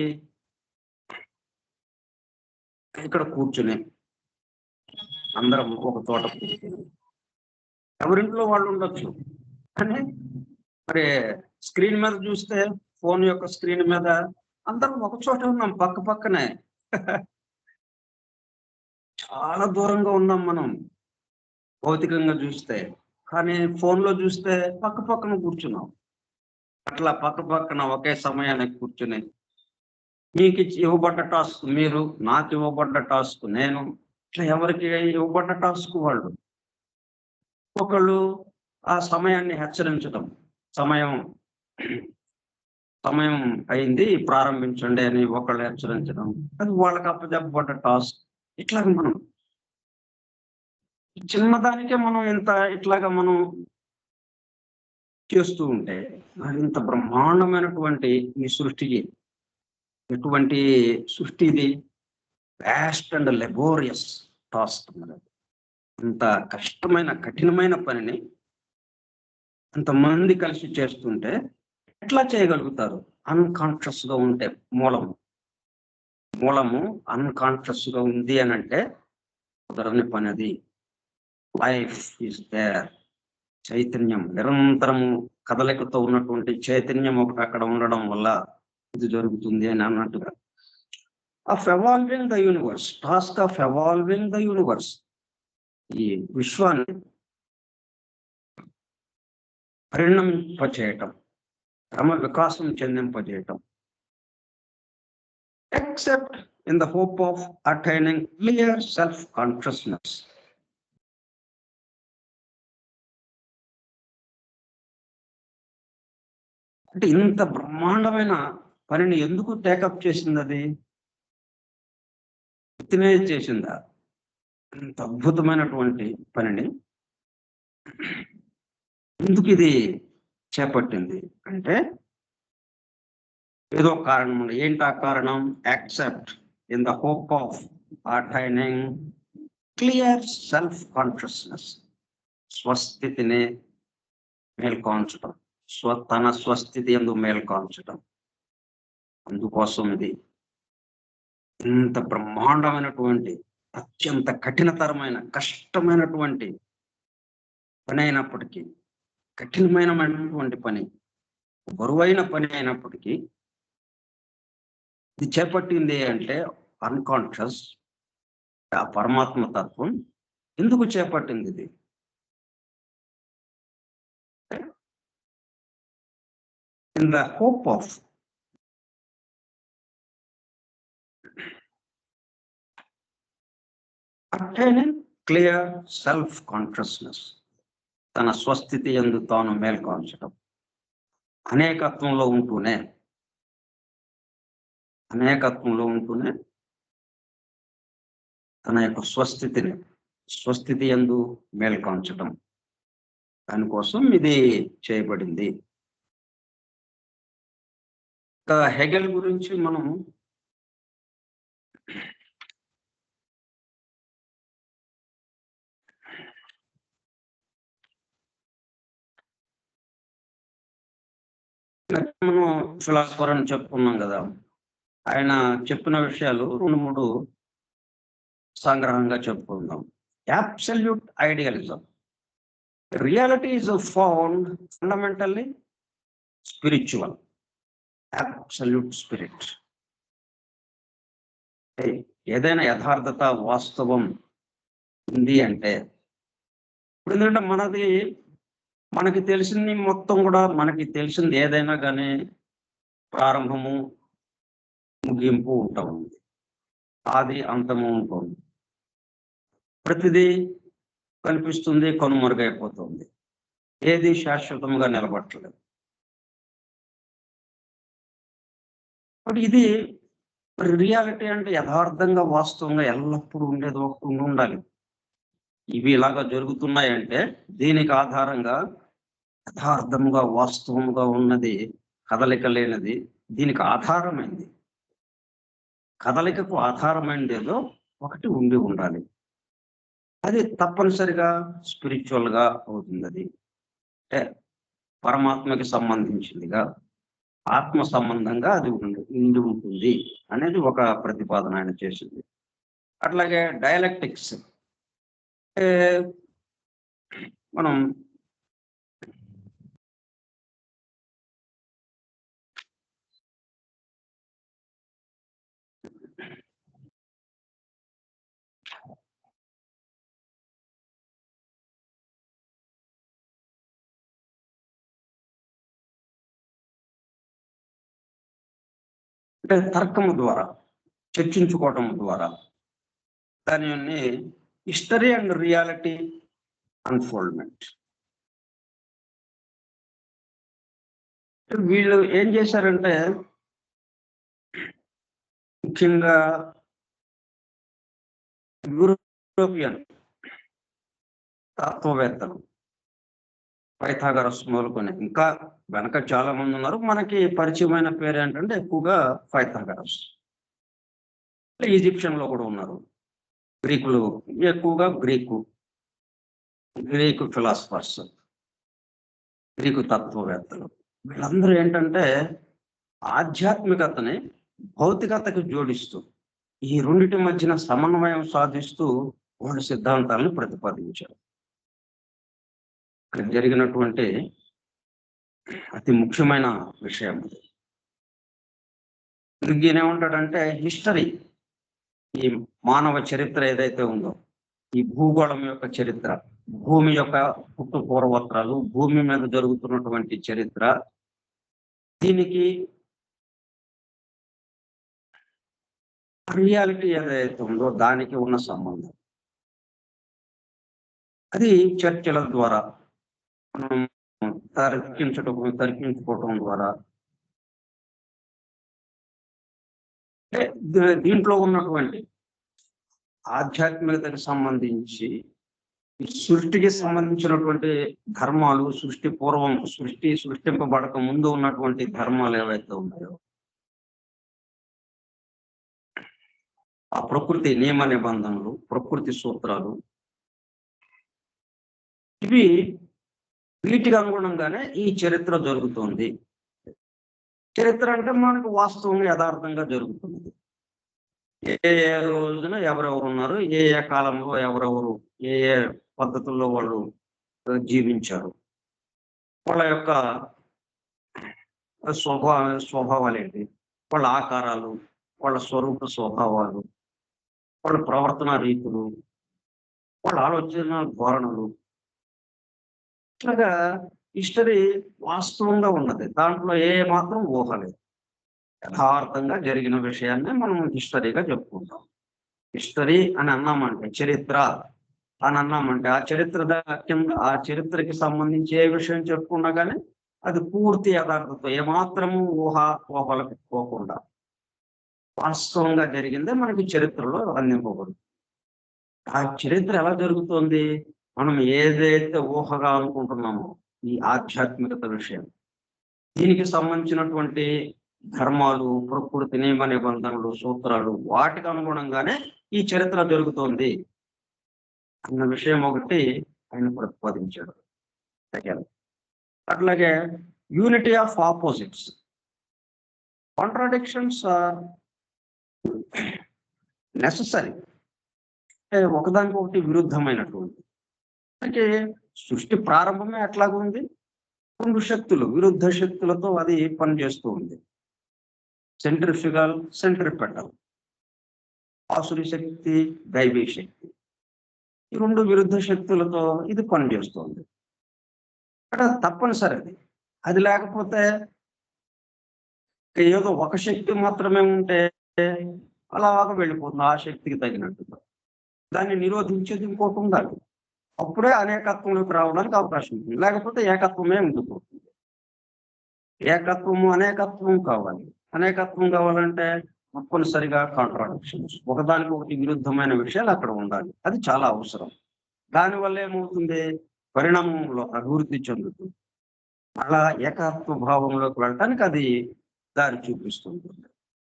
ఇక్కడ కూర్చుని అందరం ఒక చోట కూర్చుని, ఎవరింట్లో వాళ్ళు ఉండొచ్చు, కానీ మరి స్క్రీన్ మీద చూస్తే, ఫోన్ యొక్క స్క్రీన్ మీద అందరం ఒక చోట ఉన్నాం, పక్క పక్కనే. చాలా దూరంగా ఉన్నాం మనం. భౌతికంగా చూస్తే. కానీ ఫోన్‌లో చూస్తే పక్క పక్కన కూర్చున్నాం. అట్లా పక్క పక్కన ఒకే సమయానికి కూర్చొని ఇవ్వబడ్డ టాస్క్ మీరు, నాకు ఇవ్వబడ్డ టాస్క్ నేను. ఇట్లా ఎవరికి ఇవ్వబడ్డ టాస్క్ వాళ్ళు. ఒకళ్ళు ఆ సమయాన్ని హెచ్చరించటం. సమయం సమయం అయింది ప్రారంభించండి అని ఒకళ్ళు హెచ్చరించడం. అది వాళ్ళకి అప్పజెప్పబడ్డ టాస్క్. ఇట్లాగ మనం చిన్నదానికే మనం ఇట్లాగా మనం చేస్తూ ఉంటే మరి ఇంత బ్రహ్మాండమైనటువంటి ఈ సృష్టికి ఎటువంటి సృష్టి ఇది వాస్ట్ అండ్ లెబోరియస్ టాస్క్ అన్నది. ఇంత కష్టమైన కఠినమైన పనిని అంతమంది కలిసి చేస్తుంటే ఎట్లా చేయగలుగుతారు? అన్‌కాన్షియస్ గా ఉంటే మూలము. మూలము అన్‌కాన్షియస్ గా ఉంది అనంటే కుదరని పనది. Life is there. చైతన్యం నిరంతరము కదలికతో ఉన్నటువంటి చైతన్యం ఒకటి అక్కడ ఉండడం వల్ల ఇది జరుగుతుంది అని అన్నట్టుగా. Of evolving the universe. Task of evolving the universe. ఈ విశ్వాన్ని పరిణమింపచేయటం, క్రమ వికాసం చెందింపజేయటం. Except in the hope of attaining clear self-consciousness. అంటే ఇంత బ్రహ్మాండమైన పనిని ఎందుకు టేకప్ చేసింది అది? ఉత్తినే చేసిందా? ఇంత అద్భుతమైనటువంటి పనిని ఎందుకు ఇది చేపట్టింది అంటే ఏదో కారణం ఉంది. ఏంటి ఆ కారణం? Accept in the hope of attaining clear self consciousness. స్వస్థితిని మేల్కొల్చడం, తన స్వస్థితి యందు మేల్కొల్చడం. అందుకోసం ఇది ఇంత బ్రహ్మాండమైనటువంటి అత్యంత కఠినతరమైన కష్టమైనటువంటి పని అయినప్పటికీ, కఠినమైనటువంటి పని, బరువైన పని అయినప్పటికీ ఇది చేపట్టింది అంటే అన్‌కాన్షియస్ ఆ పరమాత్మ తత్వం ఎందుకు చేపట్టింది ఇది? In the hope of attaining clear self consciousness. తన స్వస్థితి యందు తాను మేల్కొల్చడం. అనేకత్వంలో ఉంటూనే తన యొక్క స్వస్థితి యందు మేల్కొల్చడం. దానికోసం ఇది చేయబడింది. హెగెల్ గురించి మనం ఫిలాసఫర్ అని చెప్పుకున్నాం కదా. ఆయన చెప్పిన విషయాలు 2, 3 సంగ్రహంగా చెప్పుకుందాం. Absolute idealism. Reality is found fundamentally spiritual. Absolute spirit. ఏదైనా యథార్థత వాస్తవం ఉంది అంటే ఇప్పుడు ఎందుకంటే మనకి తెలిసింది మొత్తం కూడా మనకి తెలిసింది ఏదైనా కానీ ప్రారంభము ముగింపు ఉంటా ఉంది. ఆది అంతము ఉంటుంది. ప్రతిదీ కనిపిస్తుంది, కనుమరుగైపోతుంది. ఏది శాశ్వతంగా నిలబట్టలేదు. ఇది రియాలిటీ అంటే యథార్థంగా వాస్తవంగా ఎల్లప్పుడూ ఉండేది ఒకటి ఉండాలి. ఇవి ఇలాగా జరుగుతున్నాయంటే దీనికి ఆధారంగా యథార్థంగా వాస్తవంగా ఉన్నది, కదలిక లేనిది దీనికి ఆధారమైంది. కదలికకు ఆధారమైనది ఏదో ఒకటి ఉండాలి. అది తప్పనిసరిగా స్పిరిచువల్ గా అవుతుంది. అది అంటే పరమాత్మకి సంబంధించిందిగా, ఆత్మ సంబంధంగా అది ఉండి ఉంటుంది అనేది ఒక ప్రతిపాదన ఆయన చేసింది. అట్లాగే డయలెక్టిక్స్ మనం అంటే తర్కము ద్వారా, చర్చించుకోవటం ద్వారా దానిని హిస్టరీ అండ్ రియాలిటీ అన్ఫోల్డ్మెంట్. వీళ్ళు ఏం చేశారంటే ముఖ్యంగా యూరోపియన్ తత్వవేత్తలు పైథాగరస్ మొదలుకొని ఇంకా వెనక చాలా మంది ఉన్నారు. మనకి పరిచయమైన పేరు ఏంటంటే ఎక్కువగా పైథాగరస్. ఈజిప్షియన్ లో కూడా ఉన్నారు. గ్రీకులు ఎక్కువగా గ్రీకు ఫిలాసఫర్స్, గ్రీకు తత్వవేత్తలు. వీళ్ళందరూ ఏంటంటే ఆధ్యాత్మికతని భౌతికతకు జోడిస్తూ ఈ రెండిటి మధ్యన సమన్వయం సాధిస్తూ వాళ్ళ సిద్ధాంతాలను ప్రతిపాదించారు. ఇక్కడ జరిగినటువంటి అతి ముఖ్యమైన విషయం అది. ఈయన ఏమంటాడంటే హిస్టరీ, ఈ మానవ చరిత్ర ఏదైతే ఉందో, ఈ భూగోళం యొక్క చరిత్ర, భూమి యొక్క పుట్టు పూర్వత్రాలు, భూమి మీద జరుగుతున్నటువంటి చరిత్ర, దీనికి రియాలిటీ ఏదైతే ఉందో దానికి ఉన్న సంబంధం, అది చర్చల ద్వారా మనం తర్కించుకోవటం ద్వారా, దీంట్లో ఉన్నటువంటి ఆధ్యాత్మికతకు సంబంధించి సృష్టికి సంబంధించినటువంటి ధర్మాలు, సృష్టి పూర్వం, సృష్టింపబడక ముందు ఉన్నటువంటి ధర్మాలు ఏవైతే ఉన్నాయో, ఆ ప్రకృతి నియమ నిబంధనలు, ప్రకృతి సూత్రాలు, ఇవి వీటికి అనుగుణంగానే ఈ చరిత్ర జరుగుతుంది. చరిత్ర అంటే మనకు వాస్తవంగా యథార్థంగా జరుగుతుంది. ఏ ఏ రోజున ఎవరెవరు ఉన్నారు, ఏ ఏ కాలంలో ఎవరెవరు ఏ ఏ పద్ధతుల్లో వాళ్ళు జీవించారు, వాళ్ళ యొక్క స్వభావాలు ఏంటి, వాళ్ళ ఆకారాలు, వాళ్ళ స్వరూప స్వభావాలు, వాళ్ళ ప్రవర్తన రీతులు, వాళ్ళ ఆలోచన ధోరణులు, ఇట్లాగా హిస్టరీ వాస్తవంగా ఉన్నది. దాంట్లో ఏ మాత్రం ఊహ లేదు. యథార్థంగా జరిగిన విషయాన్ని మనం హిస్టరీగా చెప్పుకుంటాం. హిస్టరీ అని అన్నామంటే, చరిత్ర అని అన్నామంటే, ఆ చరిత్రకి సంబంధించి ఏ విషయం చెప్పుకున్నా కానీ అది పూర్తి యథార్థత, ఏమాత్రము ఊహలకు పోకుండా వాస్తవంగా జరిగిందే మనకి చరిత్రలో అందింపబడుతుంది. ఆ చరిత్ర ఎలా జరుగుతుంది? మనం ఏదైతే ఊహగా అనుకుంటున్నామో ఈ ఆధ్యాత్మికత విషయం, దీనికి సంబంధించినటువంటి ధర్మాలు, ప్రకృతి నియమ నిబంధనలు, సూత్రాలు, వాటికి అనుగుణంగానే ఈ చరిత్ర జరుగుతోంది అన్న విషయం ఒకటి ఆయన ప్రతిపాదించాడు. అట్లాగే unity of opposites, contradictions are necessary, ఒకదానికొకటి విరుద్ధమైనటువంటి. అంటే సృష్టి ప్రారంభమే అట్లాగా ఉంది. రెండు శక్తులు, విరుద్ధ శక్తులతో అది పనిచేస్తూ ఉంది. సెంట్రిఫ్యూగల్, సెంట్రిపెటల్, ఆసురి శక్తి, దైవీ శక్తి, ఈ రెండు విరుద్ధ శక్తులతో ఇది పనిచేస్తుంది. అక్కడ తప్పనిసరి అది లేకపోతే ఏదో ఒక శక్తి మాత్రమే ఉంటే అలాగా వెళ్ళిపోతుంది ఆ శక్తికి తగినట్టుగా. దాన్ని నిరోధించేది ఇంకోటి ఉండాలి. అప్పుడే అనేకత్వంలోకి రావడానికి అవకాశం ఉంటుంది. లేకపోతే ఏకత్వమే ఉండిపోతుంది. ఏకత్వము అనేకత్వం కావాలి. అనేకత్వం కావాలంటే తప్పనిసరిగా కాంట్రాడిక్షన్స్, ఒకదానికి ఒకటి విరుద్ధమైన విషయాలు అక్కడ ఉండాలి. అది చాలా అవసరం. దానివల్ల ఏమవుతుంది? పరిణామంలో అభివృద్ధి చెందుతుంది. అలా ఏకత్వ భావంలోకి వెళ్ళటానికి అది దారి చూపిస్తుంది.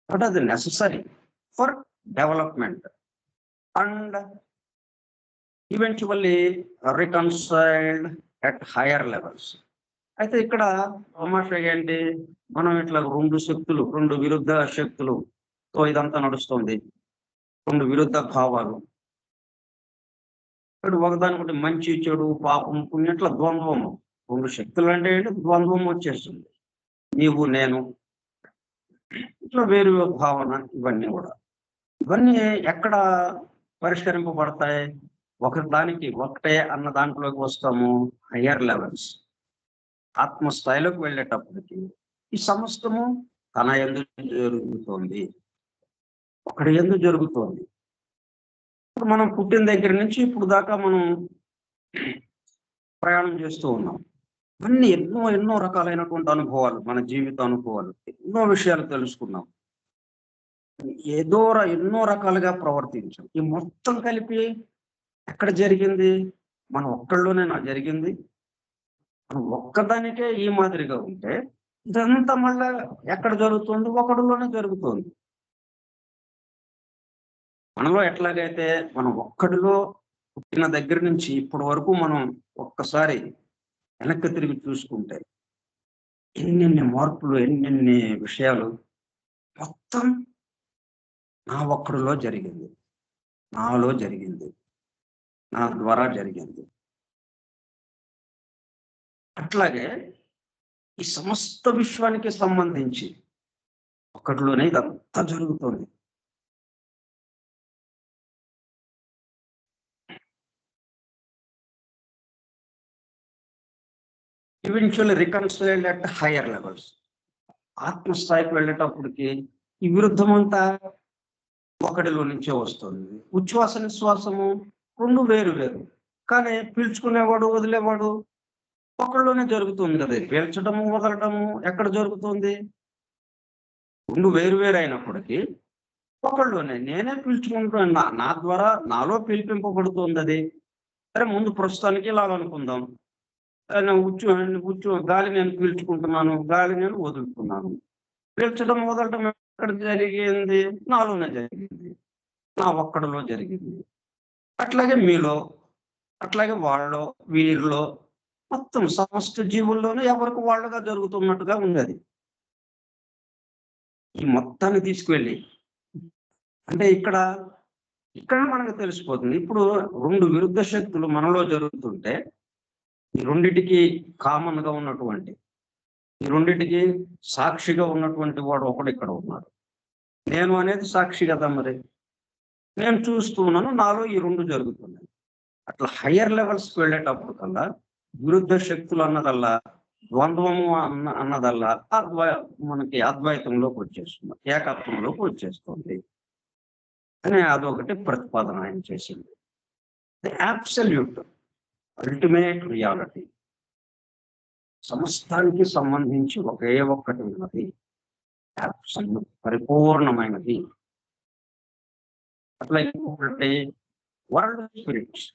బట్ అది necessary for development and eventually reconciled at higher levels. అయితే ఇక్కడ తమాషా ఏంటి? మనం ఇట్లా రెండు విరుద్ధ శక్తులతో ఇదంతా నడుస్తుంది. రెండు విరుద్ధ భావాలు, ఇక్కడ ఒకదానికొకటి మంచి చెడు, పాపం పుణ్యం, ఇట్లా ద్వంద్వము. రెండు శక్తులు అంటే ఏంటి? ద్వంద్వం వచ్చేస్తుంది. నీవు నేను, ఇట్లా వేరు భావన, ఇవన్నీ ఇవన్నీ ఎక్కడ పరిష్కరింపబడతాయి? ఒకదానికి ఒకటే అన్న దాంట్లోకి వస్తాము. హయ్యర్ లెవెల్స్, ఆత్మస్థాయిలోకి వెళ్ళేటప్పటికి ఈ సమస్తము తన యందు జరుగుతోంది, ఒకడి యందు జరుగుతోంది. ఇప్పుడు మనం పుట్టిన దగ్గర నుంచి ఇప్పుడు దాకా మనం ప్రయాణం చేస్తూ ఉన్నాం. అన్ని ఎన్నో ఎన్నో రకాలైనటువంటి అనుభవాలు, మన జీవిత అనుభవాలు, ఎన్నో విషయాలు తెలుసుకున్నాం. ఎన్నో రకాలుగా ప్రవర్తించాం. ఈ మొత్తం కలిపి ఎక్కడ జరిగింది? మన ఒక్కళ్ళలోనే నా జరిగింది. మనం ఒక్కదానికే ఈ మాదిరిగా ఉంటే ఇదంతా మళ్ళా ఎక్కడ జరుగుతుంది? ఒకడిలోనే జరుగుతుంది. మనలో ఎట్లాగైతే మనం ఒక్కడిలో పుట్టిన దగ్గర నుంచి ఇప్పటి వరకు మనం ఒక్కసారి వెనక్కి తిరిగి చూసుకుంటే ఎన్నెన్ని మార్పులు, ఎన్నెన్ని విషయాలు మొత్తం నా ఒక్కడిలో జరిగింది, నాలో జరిగింది, నా ద్వారా జరిగింది. అట్లాగే ఈ సమస్త విశ్వానికి సంబంధించి ఒకటిలోనే ఇదంతా జరుగుతుంది. Eventually reconciled at higher levels. ఆత్మస్థాయికి వెళ్ళేటప్పటికి ఈ విరుద్ధం అంతా ఒకటిలో నుంచే వస్తుంది. ఉచ్ఛ్వాస నిశ్వాసము రెండు వేరు వేరు, కానీ పీల్చుకునేవాడు వదిలేవాడు ఒకళ్ళలోనే జరుగుతుంది కదా. పీల్చడము వదలటము ఎక్కడ జరుగుతుంది? రెండు వేరు వేరు అయినప్పటికీ ఒకళ్ళలోనే. నేనే పీల్చుకుంటున్నాను, నా ద్వారా నాలో పీల్పింపబడుతుంది అది. సరే, ముందు ప్రస్తుతానికి ఇలా అనుకుందాం. గాలి నేను పీల్చుకుంటున్నాను, గాలి నేను వదులుతున్నాను. పీల్చడం వదలటం ఎక్కడ జరిగింది? నాలోనే జరిగింది, నా ఒక్కడిలో జరిగింది. అట్లాగే మీలో, అట్లాగే వాళ్ళలో, వీరిలో, మొత్తం సమస్త జీవుల్లోనూ ఎవరికి వాళ్ళుగా జరుగుతున్నట్టుగా ఉంది అది. ఈ మొత్తాన్ని తీసుకువెళ్ళి అంటే ఇక్కడ మనకు తెలిసిపోతుంది. ఇప్పుడు రెండు విరుద్ధ శక్తులు మనలో జరుగుతుంటే ఈ రెండిటికి కామన్ గా ఉన్నటువంటి, ఈ రెండిటికి సాక్షిగా ఉన్నటువంటి వాడు ఒకడు ఇక్కడ ఉన్నాడు. నేను అనేది సాక్షి కదా. మరి నేను చూస్తూ ఉన్నాను, నాలో ఈ రెండు జరుగుతున్నాయి. అట్లా హయ్యర్ లెవెల్స్కి వెళ్ళేటప్పుడు కల్లా విరుద్ధ శక్తులు అన్నదల్లా, ద్వంద్వము అన్నదల్లా మనకి అద్వైతంలోకి వచ్చేస్తుంది, ఏకత్వంలోకి వచ్చేస్తుంది అని అదొకటి ప్రతిపాదన ఆయన చేసింది. ది అబ్సల్యూట్ అల్టిమేట్ రియాలిటీ, సమస్తానికి సంబంధించి ఒకే ఒక్కటి ఉన్నది, అబ్సల్యూట్ పరిపూర్ణమైనది. అట్లా ఇంకొకటి వరల్డ్ స్పిరిట్స్.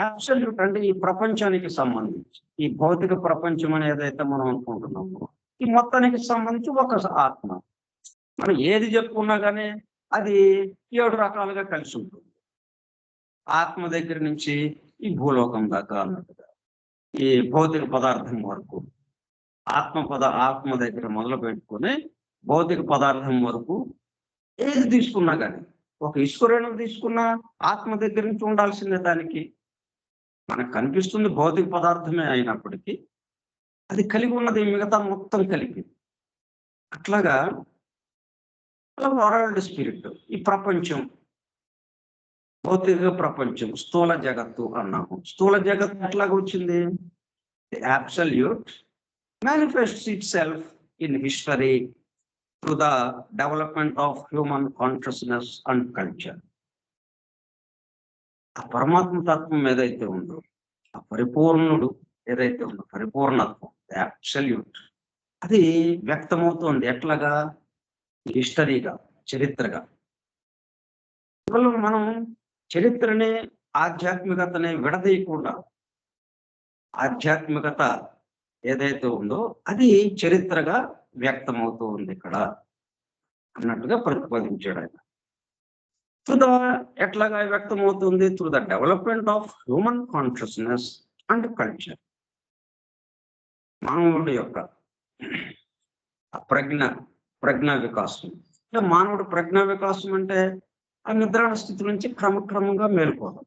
అబ్సల్యూట్ అంటే ఈ ప్రపంచానికి సంబంధించి, ఈ భౌతిక ప్రపంచం అని ఏదైతే మనం అనుకుంటున్నామో ఈ మొత్తానికి సంబంధించి ఒక ఆత్మ. మనం ఏది చెప్పుకున్నా కానీ అది 7 రకాలుగా కలిసి ఉంటుంది. ఆత్మ దగ్గర నుంచి ఈ భూలోకం దాకా అన్నట్టుగా, ఈ భౌతిక పదార్థం వరకు, ఆత్మ దగ్గర మొదలు పెట్టుకుని భౌతిక పదార్థం వరకు ఏది తీసుకున్నా కానీ, ఒక ఈశ్వరుని తీసుకున్నా ఆత్మ దగ్గర నుంచి ఉండాల్సిందే. దానికి మనకు కనిపిస్తుంది భౌతిక పదార్థమే అయినప్పటికీ అది కలిగి ఉన్నది మిగతా మొత్తం కలిపి. అట్లాగా వరల్డ్ స్పిరిట్, ఈ ప్రపంచం, భౌతిక ప్రపంచం, స్థూల జగత్తు అన్నాము. స్థూల జగత్తు ఎట్లాగా వచ్చింది? The absolute manifests itself in history through the development of human consciousness and culture. ఆ పరమాత్మ తత్వం ఏదైతే ఉందో, ఆ పరిపూర్ణుడు ఏదైతే ఉందో, పరిపూర్ణత్వం, అబ్సల్యూట్, అది వ్యక్తమవుతోంది ఎట్లాగా? హిస్టరీగా, చరిత్రగా. మనం చరిత్రని, ఆధ్యాత్మికతని విడదీయకుండా, ఆధ్యాత్మికత ఏదైతే ఉందో అది చరిత్రగా వ్యక్తమవుతూ ఉంది ఇక్కడ అన్నట్టుగా ప్రతిపాదించాడు ఆయన. ఎట్లాగా వ్యక్తమవుతుంది? Through the development of human consciousness and culture. మానవుడి యొక్క ప్రజ్ఞా వికాసం. మానవుడు ప్రజ్ఞా వికాసం అంటే ఆ నిద్రాణ స్థితి నుంచి క్రమక్రమంగా మేల్కోవడం.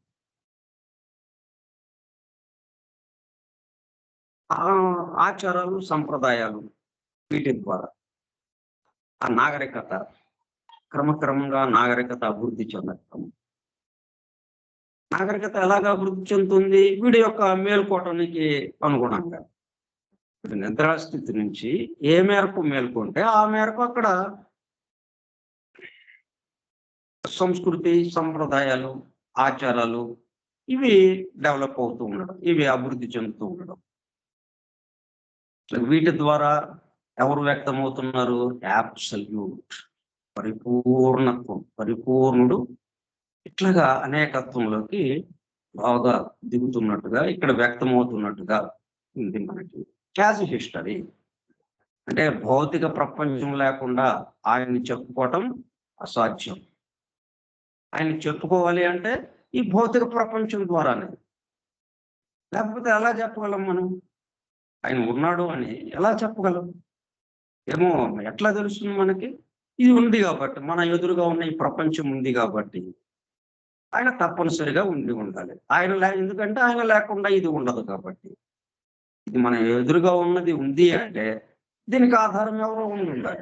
ఆచారాలు, సంప్రదాయాలు, వీటి ద్వారా ఆ నాగరికత క్రమక్రమంగా అభివృద్ధి చెందటం. నాగరికత ఎలాగ అభివృద్ధి చెందుతుంది? వీడి యొక్క మేల్కోవటానికి అనుగుణంగా. నిద్రాస్థితి నుంచి ఏ మేరకు మేల్కొంటే ఆ మేరకు అక్కడ సంస్కృతి, సంప్రదాయాలు, ఆచారాలు ఇవి డెవలప్ అవుతూ ఉండడం. ఇవి అభివృద్ధి చెందుతూ ఉండడం. వీటి ద్వారా ఎవరు వ్యక్తమవుతున్నారు? అబ్సల్యూట్ పరిపూర్ణత్వం, పరిపూర్ణుడు ఇట్లాగా అనేకత్వంలోకి బాగా దిగుతున్నట్టుగా ఇక్కడ వ్యక్తమవుతున్నట్టుగా ఉంది మనకి. యాజ్ హిస్టరీ అంటే భౌతిక ప్రపంచం లేకుండా ఆయన్ని చెప్పుకోవటం అసాధ్యం. ఆయన చెప్పుకోవాలి అంటే ఈ భౌతిక ప్రపంచం ద్వారానే. లేకపోతే ఎలా చెప్పగలం మనం? ఆయన ఉన్నాడు అని ఎలా చెప్పగలం? ఏమో ఎట్లా తెలుస్తుంది మనకి? ఇది ఉంది కాబట్టి, మన ఎదురుగా ఉన్న ఈ ప్రపంచం ఉంది కాబట్టి ఆయన తప్పనిసరిగా ఉండి ఉండాలి. ఎందుకంటే ఆయన లేకుండా ఇది ఉండదు కాబట్టి. ఇది మన ఎదురుగా ఉన్నది ఉంది అంటే దీనికి ఆధారం ఎవరో ఉండి ఉండాలి.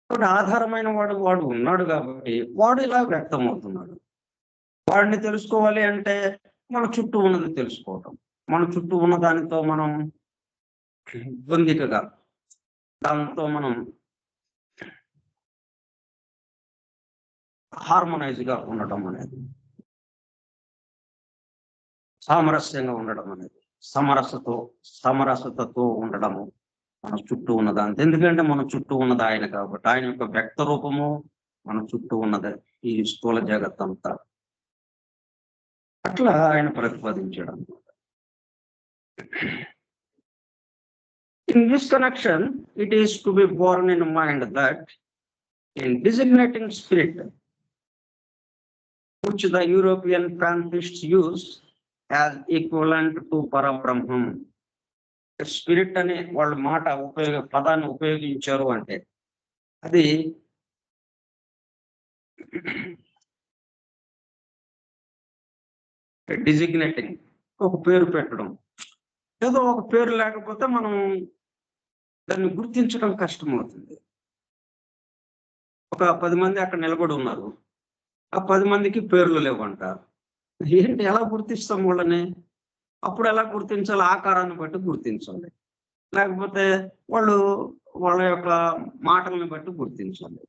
కాబట్టి ఆధారమైన వాడు ఉన్నాడు కాబట్టి వాడు ఇలా వ్యక్తమవుతున్నాడు. వాడిని తెలుసుకోవాలి అంటే మన చుట్టూ ఉన్నది తెలుసుకోవటం. మన చుట్టూ ఉన్న దానితో మనం పొందికగా దాంతో మనం హార్మోనైజ్గా ఉండటం అనేది, సామరస్యంగా ఉండడం అనేది, సమరసతతో ఉండడము మన చుట్టూ ఉన్నదాంతో. ఎందుకంటే మన చుట్టూ ఉన్నది ఆయన కాబట్టి. ఆయన యొక్క వ్యక్త రూపము మన చుట్టూ ఉన్నది ఈ స్థూల జగత్తంతా. అట్లా ఆయన ప్రతిపాదించడం. In this connection, it is to be borne in mind that in designating spirit, which the European pantheists use as equivalent to Parabrahman, spirit అనే వాళ్ళ పదాన్ని ఉపయోగించారు అంటే అది డిజిగ్నేటింగ్, ఒక పేరు పెట్టడం. ఏదో ఒక పేరు లేకపోతే మనం దాన్ని గుర్తించడం కష్టమవుతుంది. ఒక 10 మంది అక్కడ నిలబడి ఉన్నారు, ఆ 10 మందికి పేర్లు లేవంట. ఏంటి, ఎలా గుర్తిస్తాం వాళ్ళని? అప్పుడు ఎలా గుర్తించాలి? ఆకారాన్ని బట్టి గుర్తించాలి, లేకపోతే వాళ్ళ యొక్క మాటలను బట్టి గుర్తించాలి.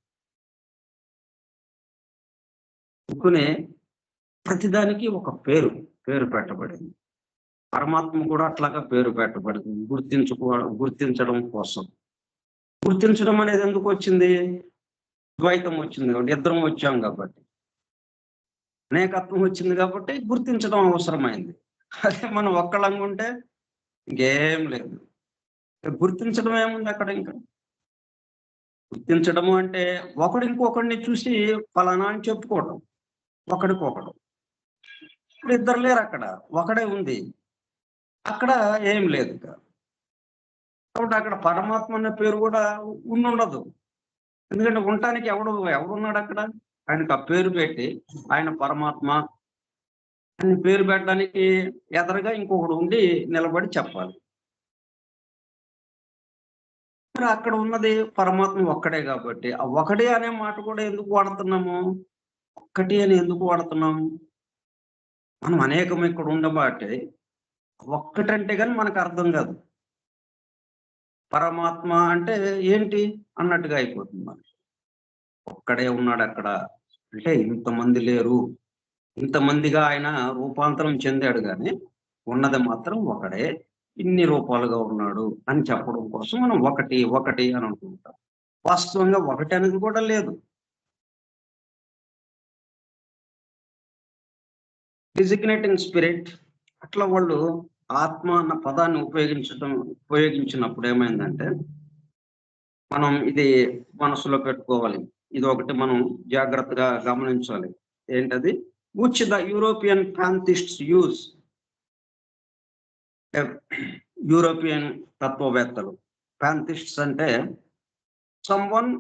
అనుకునే ప్రతిదానికి ఒక పేరు పెట్టబడింది. పరమాత్మ కూడా అట్లాగా పేరు పెట్టబడింది గుర్తించడం కోసం. గుర్తించడం అనేది ఎందుకు వచ్చింది? ద్వైతం వచ్చింది కాబట్టి, ఇద్దరం వచ్చాం కాబట్టి, అనేకత్వం వచ్చింది కాబట్టి గుర్తించడం అవసరమైంది. అదే మనం ఒక్కళ్ళంగా ఉంటే ఇంకేం లేదు. గుర్తించడం ఏముంది అక్కడ? ఇంకా గుర్తించడము అంటే ఒకడు ఇంకొకడిని చూసి ఫలానా అని చెప్పుకోవడం, ఒకడికొకడు. ఇప్పుడు ఇద్దరు లేరు అక్కడ, ఒకడే ఉంది, అక్కడ ఏం లేదు. కాబట్టి అక్కడ పరమాత్మ అనే పేరు కూడా ఉండదు. ఎందుకంటే ఉండటానికి ఎవడున్నాడు అక్కడ? ఆయనకు ఆ పేరు పెట్టి ఆయన పరమాత్మ అని పేరు పెట్టడానికి ఎదరగా ఇంకొకడు ఉండి నిలబడి చెప్పాలి. మరి అక్కడ ఉన్నది పరమాత్మ ఒక్కడే కాబట్టి ఆ ఒకడే అనే మాట కూడా ఎందుకు వాడుతున్నాము? ఒక్కటి అని ఎందుకు వాడుతున్నాము? మనం అనేకం ఇక్కడ ఉండబట్టి ఒక్కటంటే కానీ మనకు అర్థం కాదు. పరమాత్మ అంటే ఏంటి అన్నట్టుగా అయిపోతుంది మనకి. ఒక్కడే ఉన్నాడు అక్కడ అంటే ఇంతమంది లేరు, ఇంతమందిగా ఆయన రూపాంతరం చెందాడు, కానీ ఉన్నది మాత్రం ఒకడే, ఇన్ని రూపాలుగా ఉన్నాడు అని చెప్పడం కోసం మనం ఒకటి అని అనుకుంటాం. వాస్తవంగా ఒకటి అనేది కూడా లేదు. డిజిగ్నేటింగ్ స్పిరిట్ అట్లా వాళ్ళు ఆత్మ అన్న పదాన్ని ఉపయోగించినప్పుడు ఏమైందంటే మనం ఇది మనసులో పెట్టుకోవాలి. ఇది ఒకటి మనం జాగ్రత్తగా గమనించాలి. ఏంటది? which the European pantheists use. European తత్వవేత్తలు, pantheists అంటే someone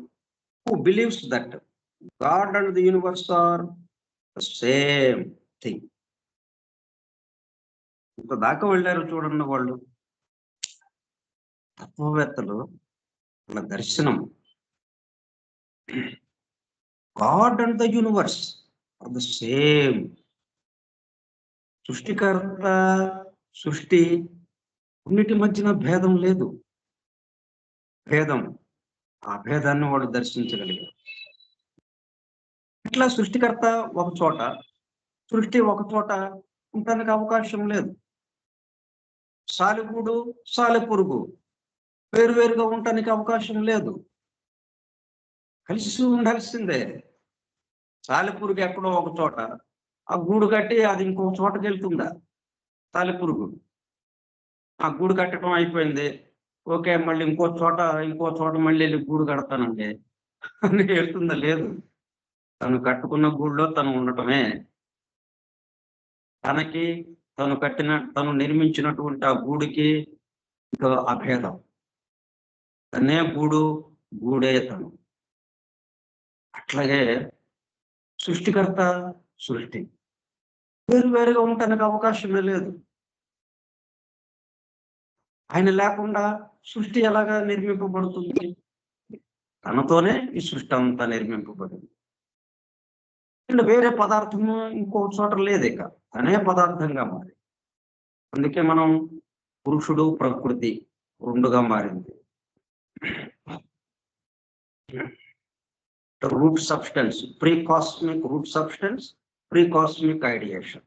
who believes that God and the universe are the same thing. ఇంత దాకా వెళ్ళారు చూడండి వాళ్ళు తత్వవేత్తలు. వాళ్ళ దర్శనం God and the universe are the same. సృష్టికర్త, సృష్టి కొన్నిటి మధ్యన భేదం లేదు. భేదం, ఆ భేదాన్ని వాళ్ళు దర్శించగలిగారు. ఇట్లా సృష్టికర్త ఒక చోట, సృష్టి ఒక చోట ఉండటానికి అవకాశం లేదు. సాలెగూడు, సాలెపురుగు వేరువేరుగా ఉండటానికి అవకాశం లేదు. కలిసి ఉండాల్సిందే. సాలెపురుగు ఎక్కడో ఒక చోట ఆ గూడు కట్టి అది ఇంకో చోటకి వెళ్తుందా? సాలెపురుగు ఆ గూడు కట్టడం అయిపోయింది. ఓకే, మళ్ళీ ఇంకో చోట మళ్ళీ వెళ్ళి గూడు కడతానండి అని వెళ్తుందా? లేదు. తను కట్టుకున్న గూడులో తను ఉండటమే. తనకి తను నిర్మించినటువంటి ఆ గూడుకి ఇంకా అభేదం. తనే గూడు, గూడే తను. అట్లాగే సృష్టికర్త, సృష్టి వేరువేరుగా ఉండటానికి అవకాశమే లేదు. ఆయన లేకుండా సృష్టి ఎలాగా నిర్మింపబడుతుంది? తనతోనే ఈ సృష్టి అంతా నిర్మింపబడింది. అంటే వేరే పదార్థము ఇంకో చోట లేదు ఇక. తనే పదార్థంగా మారి. అందుకే మనం పురుషుడు, ప్రకృతి రెండుగా మారింది. Root substance, pre cosmic root substance, pre cosmic ideation.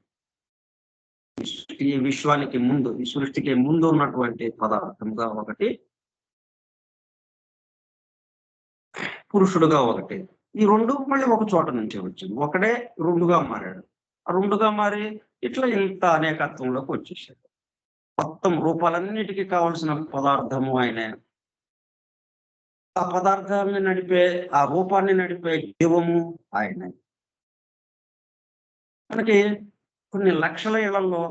ఈ విశ్వానికి ముందు, ఈ సృష్టికి ముందు ఉన్నటువంటి పదార్థంగా ఒకటి, పురుషుడుగా ఒకటి. ఈ రెండు మళ్ళీ ఒక చోట నుంచి వచ్చింది. ఒకడే రెండుగా మారాడు. ఆ రెండుగా మారి ఇట్లా ఇంత అనేకత్వంలోకి వచ్చేసాడు. మొత్తం రూపాలన్నిటికీ కావలసిన పదార్థము ఆయనే. ఆ పదార్థాన్ని నడిపే, ఆ రూపాన్ని నడిపే జీవము ఆయనే. మనకి కొన్ని లక్షల ఇళ్లలో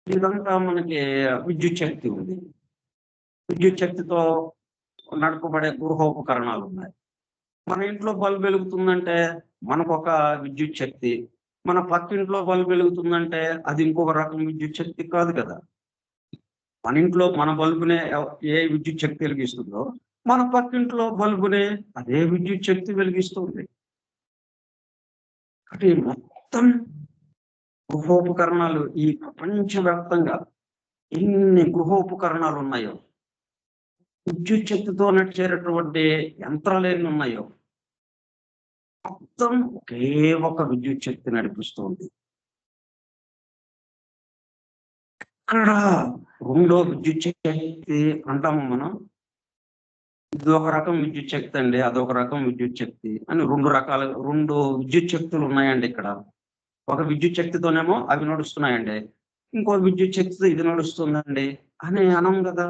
ఇదంతా మనకి విద్యుత్ శక్తి ఉంది. విద్యుత్ శక్తితో నడపబడే గృహోపకరణాలు ఉన్నాయి. మన ఇంట్లో బల్బు వెలుగుతుందంటే మనకొక విద్యుత్ శక్తి. మన పక్కింట్లో బల్బు వెలుగుతుందంటే అది ఇంకొక రకం విద్యుత్ శక్తి కాదు కదా. మన ఇంట్లో మన బల్బునే ఏ విద్యుత్ శక్తి వెలిగిస్తుందో, మన పక్కింట్లో బల్బునే అదే విద్యుత్ శక్తి వెలిగిస్తుంది. అంటే మొత్తం గృహోపకరణాలు ఈ ప్రపంచవ్యాప్తంగా ఎన్ని గృహోపకరణాలు ఉన్నాయో, విద్యుత్ శక్తితో నడిచేటటువంటి యంత్రాలు ఎన్ని ఉన్నాయో, మొత్తం ఒకే ఒక విద్యుత్ శక్తి నడిపిస్తుంది. ఇక్కడ రెండో విద్యుత్ శక్తి అంటాము మనం. ఇది ఒక రకం విద్యుత్ శక్తి అండి, అదొక రకం విద్యుత్ శక్తి అని రెండు విద్యుత్ శక్తులు ఉన్నాయండి ఇక్కడ. ఒక విద్యుత్ శక్తితోనేమో అవి నడుస్తున్నాయండి, ఇంకో విద్యుత్ శక్తితో ఇది నడుస్తుందండి అని అనం కదా.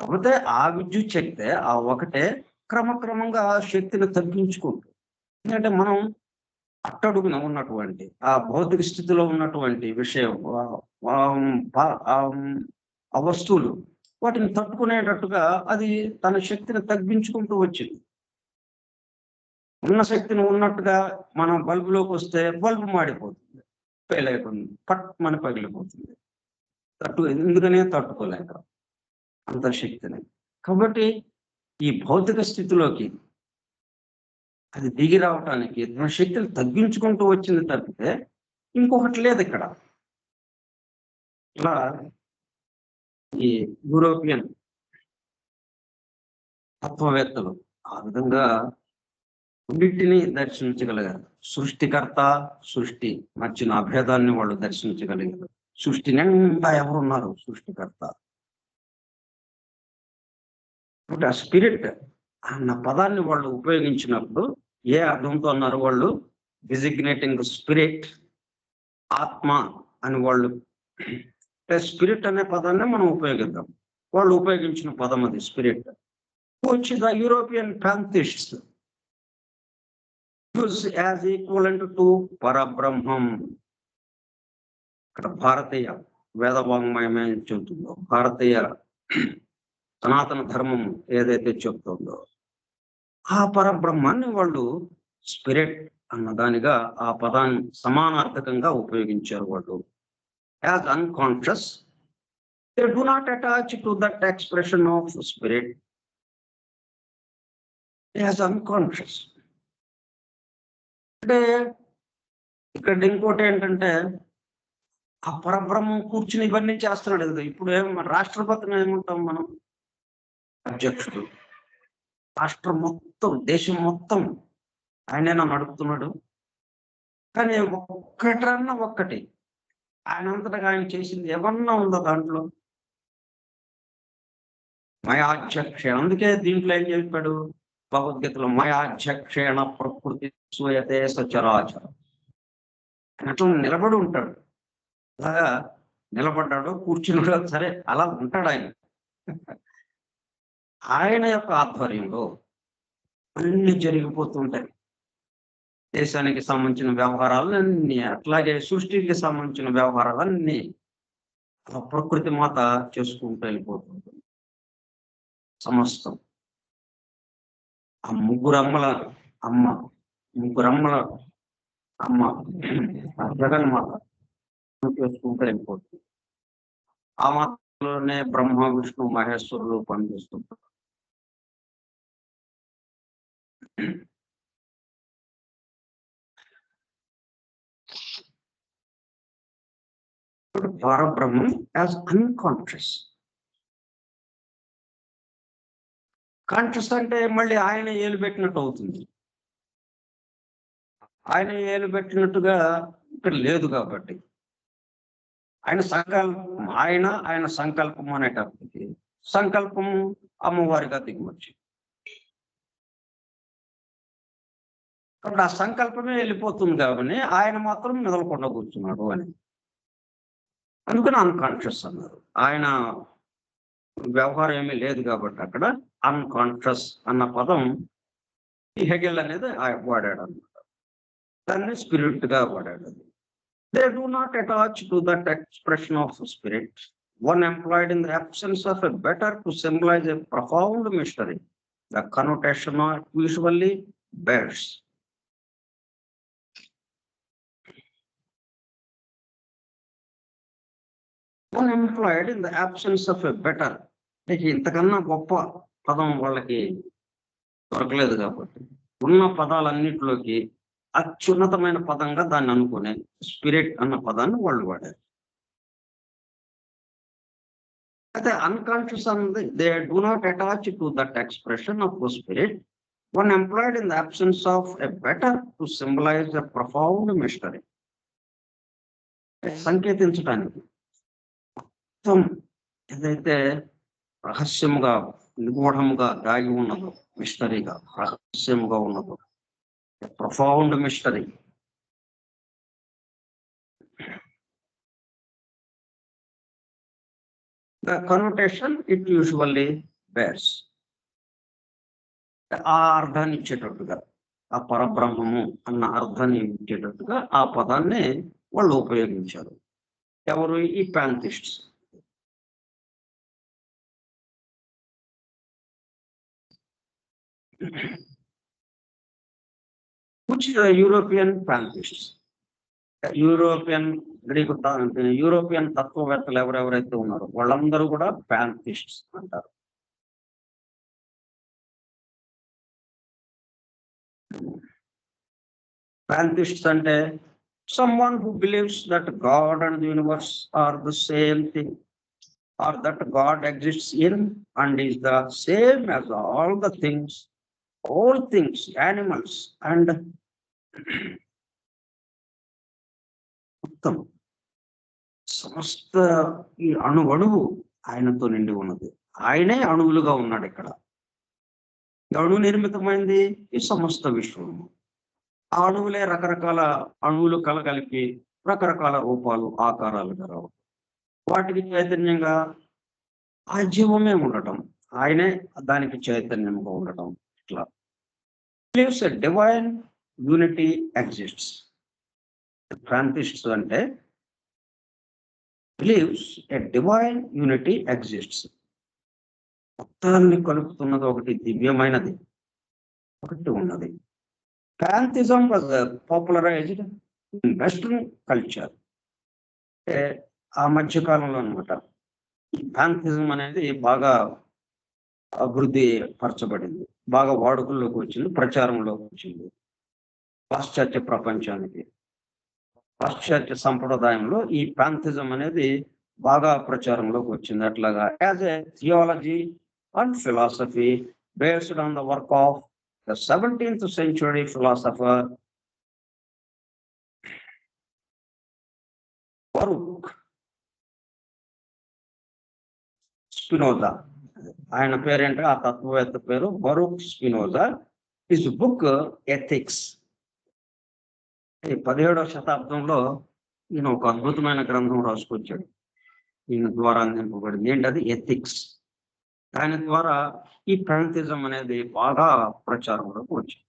కాకపోతే ఆ విద్యుత్ శక్తే, ఆ ఒకటే క్రమక్రమంగా ఆ శక్తిని తగ్గించుకుంటుంది. ఎందుకంటే మనం అట్టడుగున ఉన్నటువంటి ఆ భౌతిక స్థితిలో ఉన్నటువంటి విషయం, ఆ వస్తువులు వాటిని తట్టుకునేటట్టుగా అది తన శక్తిని తగ్గించుకుంటూ వచ్చింది. ఉన్న శక్తిని ఉన్నట్టుగా మనం బల్బులోకి వస్తే బల్బు మాడిపోతుంది, ఫెయిల్ అయిపోతుంది, పట్ మన పగిలిపోతుంది. ఎందుకనే తట్టుకోలేక అంత శక్తిని. కాబట్టి ఈ భౌతిక స్థితిలోకి అది దిగి రావటానికి తన శక్తిని తగ్గించుకుంటూ వచ్చింది తప్పితే ఇంకొకటి లేదు ఇక్కడ. ఇలా ఈ యూరోపియన్ తత్వవేత్తలు ఆ విధంగా రెండింటిని దర్శించగలిగారు. సృష్టికర్త, సృష్టి మధ్యన అభేదాన్ని వాళ్ళు దర్శించగలిగారు. సృష్టి నిండా ఎవరున్నారు? సృష్టికర్త. ఆ స్పిరిట్ అన్న పదాన్ని వాళ్ళు ఉపయోగించినప్పుడు ఏ అర్థంతో అన్నారు వాళ్ళు? డిజిగ్నేటింగ్ స్పిరిట్, ఆత్మ అని వాళ్ళు. స్పిరిట్ అనే పదాన్ని మనం ఉపయోగిద్దాం. వాళ్ళు ఉపయోగించిన పదం అది స్పిరిట్. వచ్చి the European pantheists as equivalent to పరబ్రహ్మం. ఇక్కడ భారతీయ వేదవాంగ్మయమే చెబుతుందో, భారతీయ సనాతన ధర్మం ఏదైతే చెప్తుందో ఆ పరబ్రహ్మాన్ని వాళ్ళు స్పిరిట్ అన్నదానిగా ఆ పదాన్ని సమానార్థకంగా ఉపయోగించారు వాళ్ళు. As unconscious, they do not attach to that expression of spirit as unconscious. అంటే ఇక్కడ ఇంకోటి ఏంటంటే ఆ పరబ్రహ్మం కూర్చుని ఇవన్నీ చేస్తున్నాడు కదా. ఇప్పుడు రాష్ట్రపతిని ఏమంటాం మనం? అధ్యక్షుడు. రాష్ట్రం మొత్తం, దేశం మొత్తం ఆయనేనా నడుపుతున్నాడు? కానీ ఒక్కటి ఆయనంతటా ఆయన చేసింది ఏమన్నా ఉందా దాంట్లో? మయాధ్యక్షేణ. అందుకే దీంట్లో ఏం చెప్పాడు భగవద్గీతలో? మయాధ్యక్షేణ ప్రకృతి సూయతే సచరాచరం. అట్లా నిలబడి ఉంటాడు. అలాగా నిలబడ్డాడు, కూర్చున్నాడు, సరే అలా ఉంటాడు ఆయన. ఆయన యొక్క ఆధ్వర్యంలో అన్ని జరిగిపోతుంటాయి. దేశానికి సంబంధించిన వ్యవహారాలన్నీ, అట్లాగే సృష్టికి సంబంధించిన వ్యవహారాలన్నీ ప్రకృతి మాత చేసుకుంటూ వెళ్ళిపోతుంది సమస్తం. ఆ ముగ్గురమ్మల అమ్మ, ముగ్గురమ్మల అమ్మ జగన్మాత చేసుకుంటూ వెళ్ళిపోతుంది. ఆ మాత్రలోనే బ్రహ్మ విష్ణు మహేశ్వరులు పనిచేస్తుంటారు. పరబ్రహ్మం యాజ్ అన్కాన్షియస్. కాన్షియస్ అంటే మళ్ళీ ఆయన ఏలు పెట్టినట్టు అవుతుంది. ఆయన ఏలు పెట్టినట్టుగా ఇక్కడ లేదు కాబట్టి ఆయన సంకల్పం అనేటప్పటికి సంకల్పము అమ్మవారిగా దిగుమర్చి, కాబట్టి ఆ సంకల్పమే వెళ్ళిపోతుంది కాబట్టి ఆయన మాత్రం మెదలకుండా కూర్చున్నాడు అని. అందుకని అన్కాన్షియస్ అన్నారు. ఆయన వ్యవహారం ఏమీ లేదు కాబట్టి అక్కడ అన్కాన్షియస్ అన్న పదం ఈ హెగెల్ అనేది వాడాడు అన్నమాట. దాన్ని స్పిరిట్ గా వాడాడు. They do not attach to that expression of spirit, one employed in the absence of a better to symbolize a profound mystery. The connotation usually bears. One employed in the absence of a better. ఇంతకన్నా గొప్ప పదం వాళ్ళకి దొరకలేదు కాబట్టి ఉన్న పదాలన్నిటిలోకి అత్యున్నతమైన పదంగా దాన్ని అనుకునే స్పిరిట్ అన్న పదాన్ని వాళ్ళు వాడారు. అయితే అన్కాన్షియస్ అన్నది they do not attach to that expression of spirit, one employed in the absence of a better to symbolize a profound mystery. సంకేతించడానికి మొత్తం ఏదైతే రహస్యముగా నిగూఢముగా దాగి ఉన్నదో, మిస్టరీగా రహస్యముగా ఉన్నదో, profound mystery. The connotation it usually bears. ఆ అర్థాన్ని ఇచ్చేటట్టుగా, ఆ పరబ్రహ్మము అన్న అర్థాన్ని ఇచ్చేటట్టుగా ఆ పదాన్ని వాళ్ళు ఉపయోగించారు. ఎవరు? ఈ ప్యాంథిస్ట్స్. Which European pantheists? యూరోపియన్ తత్వవేత్తలు ఎవరెవరైతే ఉన్నారో వాళ్ళందరూ కూడా ప్యాంథిస్ట్స్ అంటారు. ప్యాంథిస్ట్స్ అంటే someone who believes that God and the universe are the same thing, or that God exists in and is the same as all things, animals and మొత్తం సమస్త ఈ అణువు ఆయనతో నిండి ఉన్నది. ఆయనే అణువులుగా ఉన్నాడు. ఇక్కడ అణు నిర్మితమైంది ఈ సమస్త విశ్వము. ఆ అణువులే రకరకాల అణువులు కలగలిపి రకరకాల రూపాలు, ఆకారాలుగా రావడం, వాటికి చైతన్యంగా ఆ జీవమే ఉండటం, ఆయనే దానికి చైతన్యంగా ఉండటం. ఇట్లా believes a divine unity exists. Pantheists అంటే believes a divine unity exists. మొత్తాన్ని కలుపుతున్నది ఒకటి దివ్యమైనది ఒకటి ఉన్నది. Pantheism was popularized in Western culture. ఆ మధ్య కాలంలో అనమాట ఈ ప్యాంథిజం అనేది బాగా అభివృద్ధి పరచబడింది, బాగా వాడుకల్లోకి వచ్చింది, ప్రచారంలోకి వచ్చింది పాశ్చాత్య ప్రపంచానికి. పాశ్చాత్య సంప్రదాయంలో ఈ పాంథిజం అనేది బాగా ప్రచారంలోకి వచ్చింది. అట్లాగా as a theology and philosophy based on the work of the 17th century philosopher Baruch Spinoza. ఆయన పేరేంటే ఆ తత్వవేత్త పేరు Baruch Spinoza. His book Ethics. ఈ 17వ శతాబ్దంలో ఈయన ఒక అద్భుతమైన గ్రంథం రాసుకొచ్చాడు. ఈయన ద్వారా అందింపబడింది. ఏంటది? ఎథిక్స్. దాని ద్వారా ఈ పాంథిజం అనేది బాగా ప్రచారంలోకి వచ్చింది.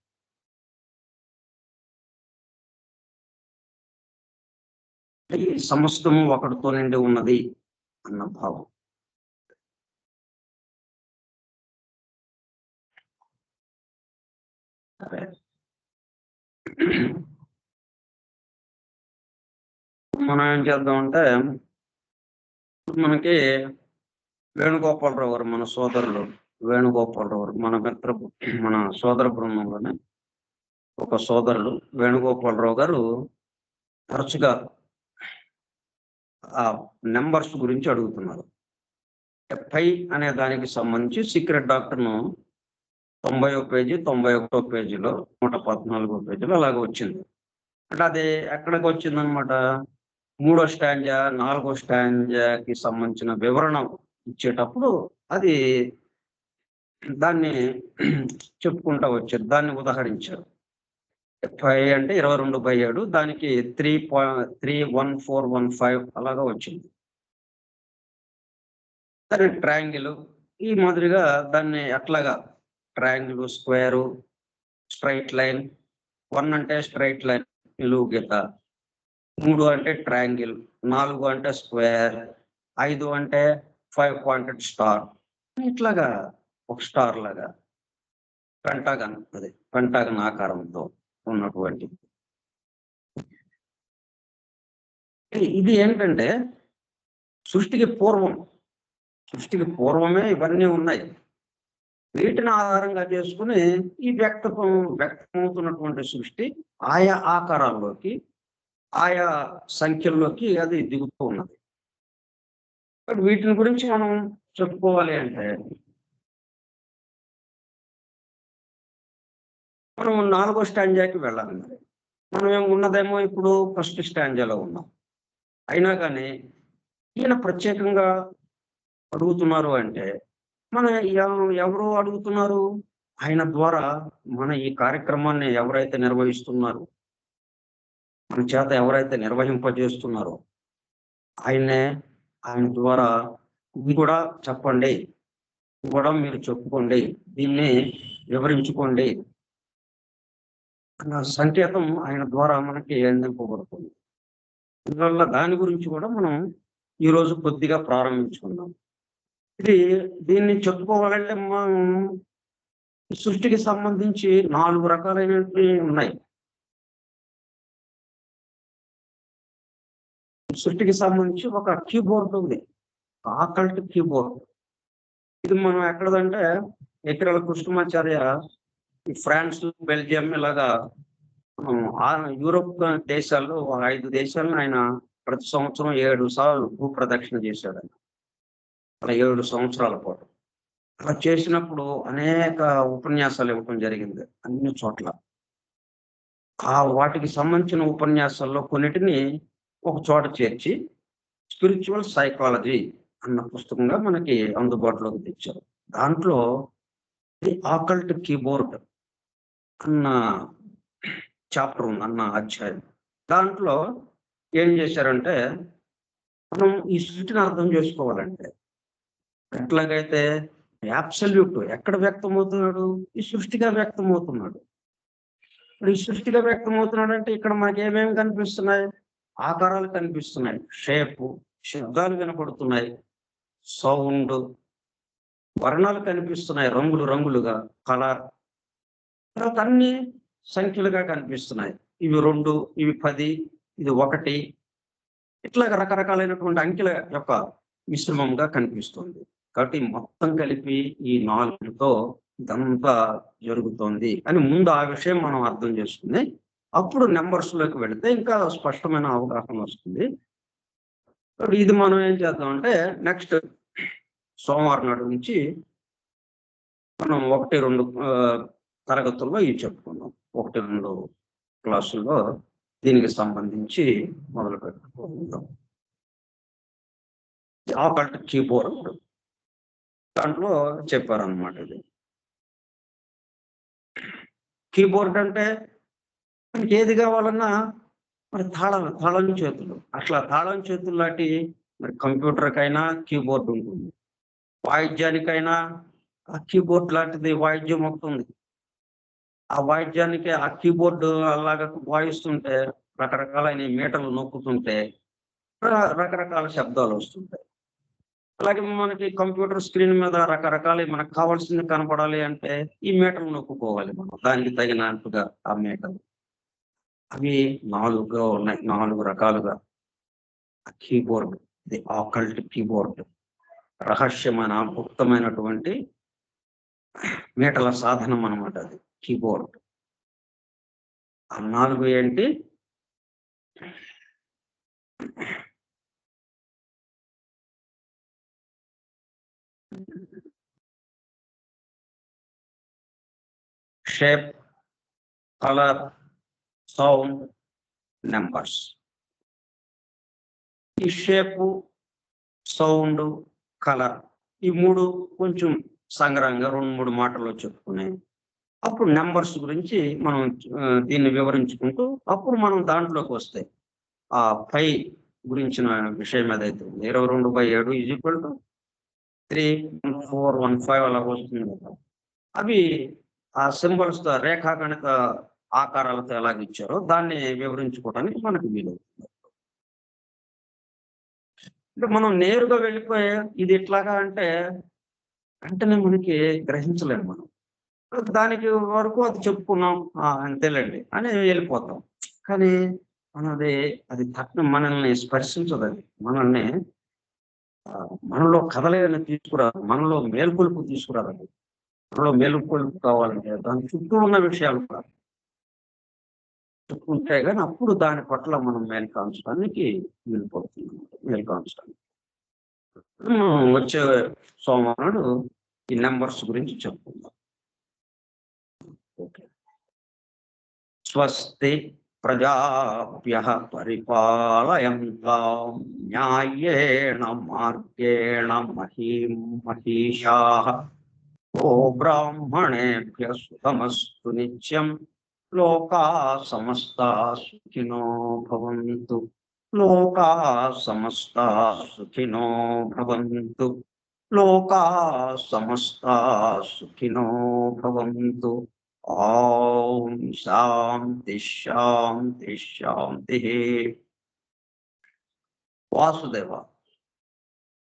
ఈ సమస్తము ఒకటితో నిండి ఉన్నది అన్న భావం. సరే, మనం ఏం చేద్దామంటే మనకి వేణుగోపాలరావు గారు, మన సోదరులు వేణుగోపాలరావు గారు, మన సోదర బృందంలోనే ఒక సోదరులు వేణుగోపాలరావు గారు తరచుగా ఆ నెంబర్స్ గురించి అడుగుతున్నారు. 70 అనే దానికి సంబంధించి సీక్రెట్ డాక్టర్ను 90వ పేజీ, 91వ పేజీలో, 114వ పేజీలో అలాగ వచ్చింది. అంటే అది ఎక్కడికి వచ్చిందనమాట? 3వ స్టాంజా, 4వ స్టాంజాకి సంబంధించిన వివరణ ఇచ్చేటప్పుడు అది దాన్ని చెప్పుకుంటా వచ్చారు. దాన్ని ఉదాహరించారు. 5 అంటే 22/7, దానికి 3.31415 అలాగా వచ్చింది. సరే, ట్రయాంగిల్ ఈ మాదిరిగా దాన్ని ఎట్లాగా ట్రయాంగిల్, స్క్వేరు, స్ట్రైట్ లైన్. 1 అంటే స్ట్రైట్ లైన్, నిలువు గీత. 3 అంటే ట్రయాంగిల్, 4 అంటే స్క్వేర్, 5 అంటే 5 పాయింటెడ్ స్టార్. ఇట్లాగా ఒక స్టార్ లాగా పెంటాగన్ ఆకారంతో ఉన్నటువంటి ఇది ఏంటంటే సృష్టికి పూర్వమే ఇవన్నీ ఉన్నాయి. వీటిని ఆధారంగా చేసుకుని ఈ వ్యక్తమవుతున్నటువంటి సృష్టి ఆయా ఆకారాల్లోకి, ఆయా సంఖ్యల్లోకి అది దిగుతూ ఉన్నది. వీటిని గురించి మనం చెప్పుకోవాలి అంటే మనం 4వ స్టాంజాకి వెళ్ళాలి. మనం ఉన్నదేమో ఇప్పుడు ఫస్ట్ స్టాంజాలో ఉన్నాం. అయినా కానీ ఈయన ప్రత్యేకంగా అడుగుతున్నారు అంటే మన ఎవరు అడుగుతున్నారు? ఆయన ద్వారా మన ఈ కార్యక్రమాన్ని ఎవరైతే నిర్వహిస్తున్నారు, మన చేత ఎవరైతే నిర్వహింపజేస్తున్నారో ఆయన ద్వారా ఇది కూడా చెప్పండి, ఇది కూడా మీరు చెప్పుకోండి, దీన్ని వివరించుకోండి అన్న సంకేతం ఆయన ద్వారా మనకి అందింపబడుతుంది. అందువల్ల దాని గురించి కూడా మనం ఈరోజు కొద్దిగా ప్రారంభించుకుందాం. దీన్ని చెప్పుకోవాలంటే మనం సృష్టికి సంబంధించి 4 రకాలైనవి ఉన్నాయి. సృష్టికి సంబంధించి ఒక కీబోర్డ్ ఉంది, ఆకల్ట్ కీబోర్డ్. ఇది మనం ఎక్కడదంటే ఎకరాల కృష్ణమాచార్య ఫ్రాన్స్, బెల్జియం ఇలాగా యూరోప్ దేశాల్లో 5 దేశాలను ఆయన ప్రతి సంవత్సరం 7 సార్లు భూప్రదక్షిణ చేశాడు. అలా 7 సంవత్సరాల పాటు అలా చేసినప్పుడు అనేక ఉపన్యాసాలు ఇవ్వటం జరిగింది అన్ని చోట్ల. వాటికి సంబంధించిన ఉపన్యాసాల్లో కొన్నిటిని ఒక చోట చేర్చి స్పిరిచువల్ సైకాలజీ అన్న పుస్తకంగా మనకి అందుబాటులోకి తెచ్చారు. దాంట్లో ది ఆకల్ట్ కీబోర్డ్ అన్న చాప్టర్ ఉంది, అన్న అధ్యాయం. దాంట్లో ఏం చేశారంటే మనం ఈ సృష్టిని అర్థం చేసుకోవాలంటే ఎట్లాగైతే అబ్సల్యూట్ ఎక్కడ వ్యక్తమవుతున్నాడు? ఈ సృష్టిగా వ్యక్తమవుతున్నాడు. ఇప్పుడు ఈ సృష్టిగా వ్యక్తమవుతున్నాడు అంటే ఇక్కడ మనకి ఏమేమి కనిపిస్తున్నాయి? ఆకారాలు కనిపిస్తున్నాయి, షేపు, శబ్దాలు వినపడుతున్నాయి, సౌండ్, వర్ణాలు కనిపిస్తున్నాయి, రంగులుగా, కలర్. తర్వాత అన్ని సంఖ్యలుగా కనిపిస్తున్నాయి. ఇవి 2, ఇవి 10, ఇది 1, ఇట్లాగ రకరకాలైనటువంటి అంకెల యొక్క మిశ్రమంగా కనిపిస్తుంది. కాబట్టి మొత్తం కలిపి ఈ 4తో ఇదంతా జరుగుతోంది అని ముందు ఆ విషయం మనం అర్థం చేసుకుని అప్పుడు నెంబర్స్ లోకి వెళితే ఇంకా స్పష్టమైన అవగాహన వస్తుంది. ఇది మనం ఏం చేద్దామంటే నెక్స్ట్ సోమవారం నాడు నుంచి మనం 1, 2 తరగతుల్లో ఇవి చెప్పుకుందాం. 1, 2 క్లాసుల్లో దీనికి సంబంధించి మొదలు పెట్టుకుందాం. ఆకల్ట్ కీబోర్డ్ దాంట్లో చెప్పారనమాట ఇది. కీబోర్డ్ అంటే మనకి ఏది కావాలన్నా మరి తాళం చేతులు. అట్లా తాళం చేతులు లాంటి మరి కంప్యూటర్‌కైనా కీబోర్డ్ ఉంటుంది. వాయిద్యానికైనా ఆ కీబోర్డ్ లాంటిది వాయిద్యం ఒకటుంది. ఆ వాయిద్యానికి ఆ కీబోర్డ్ అలాగా వాయిస్తుంటే రకరకాలైన మీటర్లు నొక్కుతుంటే రకరకాల శబ్దాలు వస్తుంటాయి. అలాగే మనకి కంప్యూటర్ స్క్రీన్ మీద రకరకాలయి మనకు కావాల్సింది కనపడాలి అంటే ఈ మీటర్లు నొక్కుకోవాలి మనం. దానికి తగినట్టుగా ఆ మీటర్. అవి 4గా ఉన్నాయి. 4 రకాలుగా. ఆ కీబోర్డ్. The occult keyboard. రహస్యమైన, గుప్తమైనటువంటి మీటల సాధనం అన్నమాట అది కీబోర్డ్. ఆ 4 ఏంటి? Shape, colour, sound, numbers. ఈ షేపు, సౌండ్, కలర్ ఈ 3 కొంచెం సంగ్రహంగా 2, 3 మాటల్లో చెప్పుకుని అప్పుడు నంబర్స్ గురించి మనం దీన్ని వివరించుకుంటూ అప్పుడు మనం దాంట్లోకి వస్తే ఆ పై గురించిన విషయం ఏదైతే ఉంది 22/7 = 31415 అలా వస్తుంది కదా! అవి ఆ సింబల్స్‌తో రేఖాగణిత ఆకారాలతో ఎలాగిచ్చారో దాన్ని వివరించుకోవడానికి మనకు వీలవుతుంది. అంటే మనం నేరుగా వెళ్ళిపోయి ఇది ఇట్లాగా అంటే వెంటనే మనకి గ్రహించలేము మనం. దానికి వరకు అది చెప్పుకున్నాం. అంతేలెండి అని వెళ్ళిపోతాం. కానీ అది తక్షణం మనల్ని స్పర్శించదది. మనలో కదలికను తీసుకురాదు. మనలో మేల్కొలుపు తీసుకురాదది. మనలో మేలుకొలుపు కావాలంటే దాని చుట్టూ ఉన్న విషయాలు కూడా చెప్పుకుంటే గాని అప్పుడు దాని పట్ల మనం మేల్కాంచడానికి వీలుపడుతుంది. మేల్కాంచడానికి. వచ్చే సోమవారం నాడు ఈ నంబర్స్ గురించి చెప్పుకుందాం. ఓకే. స్వస్తి ప్రజాభ్యః పరిపాలయంతాం న్యాయేణ మార్గేణ మహీం మహీషాః గో బ్రాహ్మణేభ్యః సుఖమస్తు నిత్యం లోకాః సమస్తాః సుఖినో భవంతు. లోకాః సమస్తాః సుఖినో భవంతు. లోకాః సమస్తాః సుఖినో భవంతు. ఓం శాంతి శాంతి శాంతి. వాసుదేవ.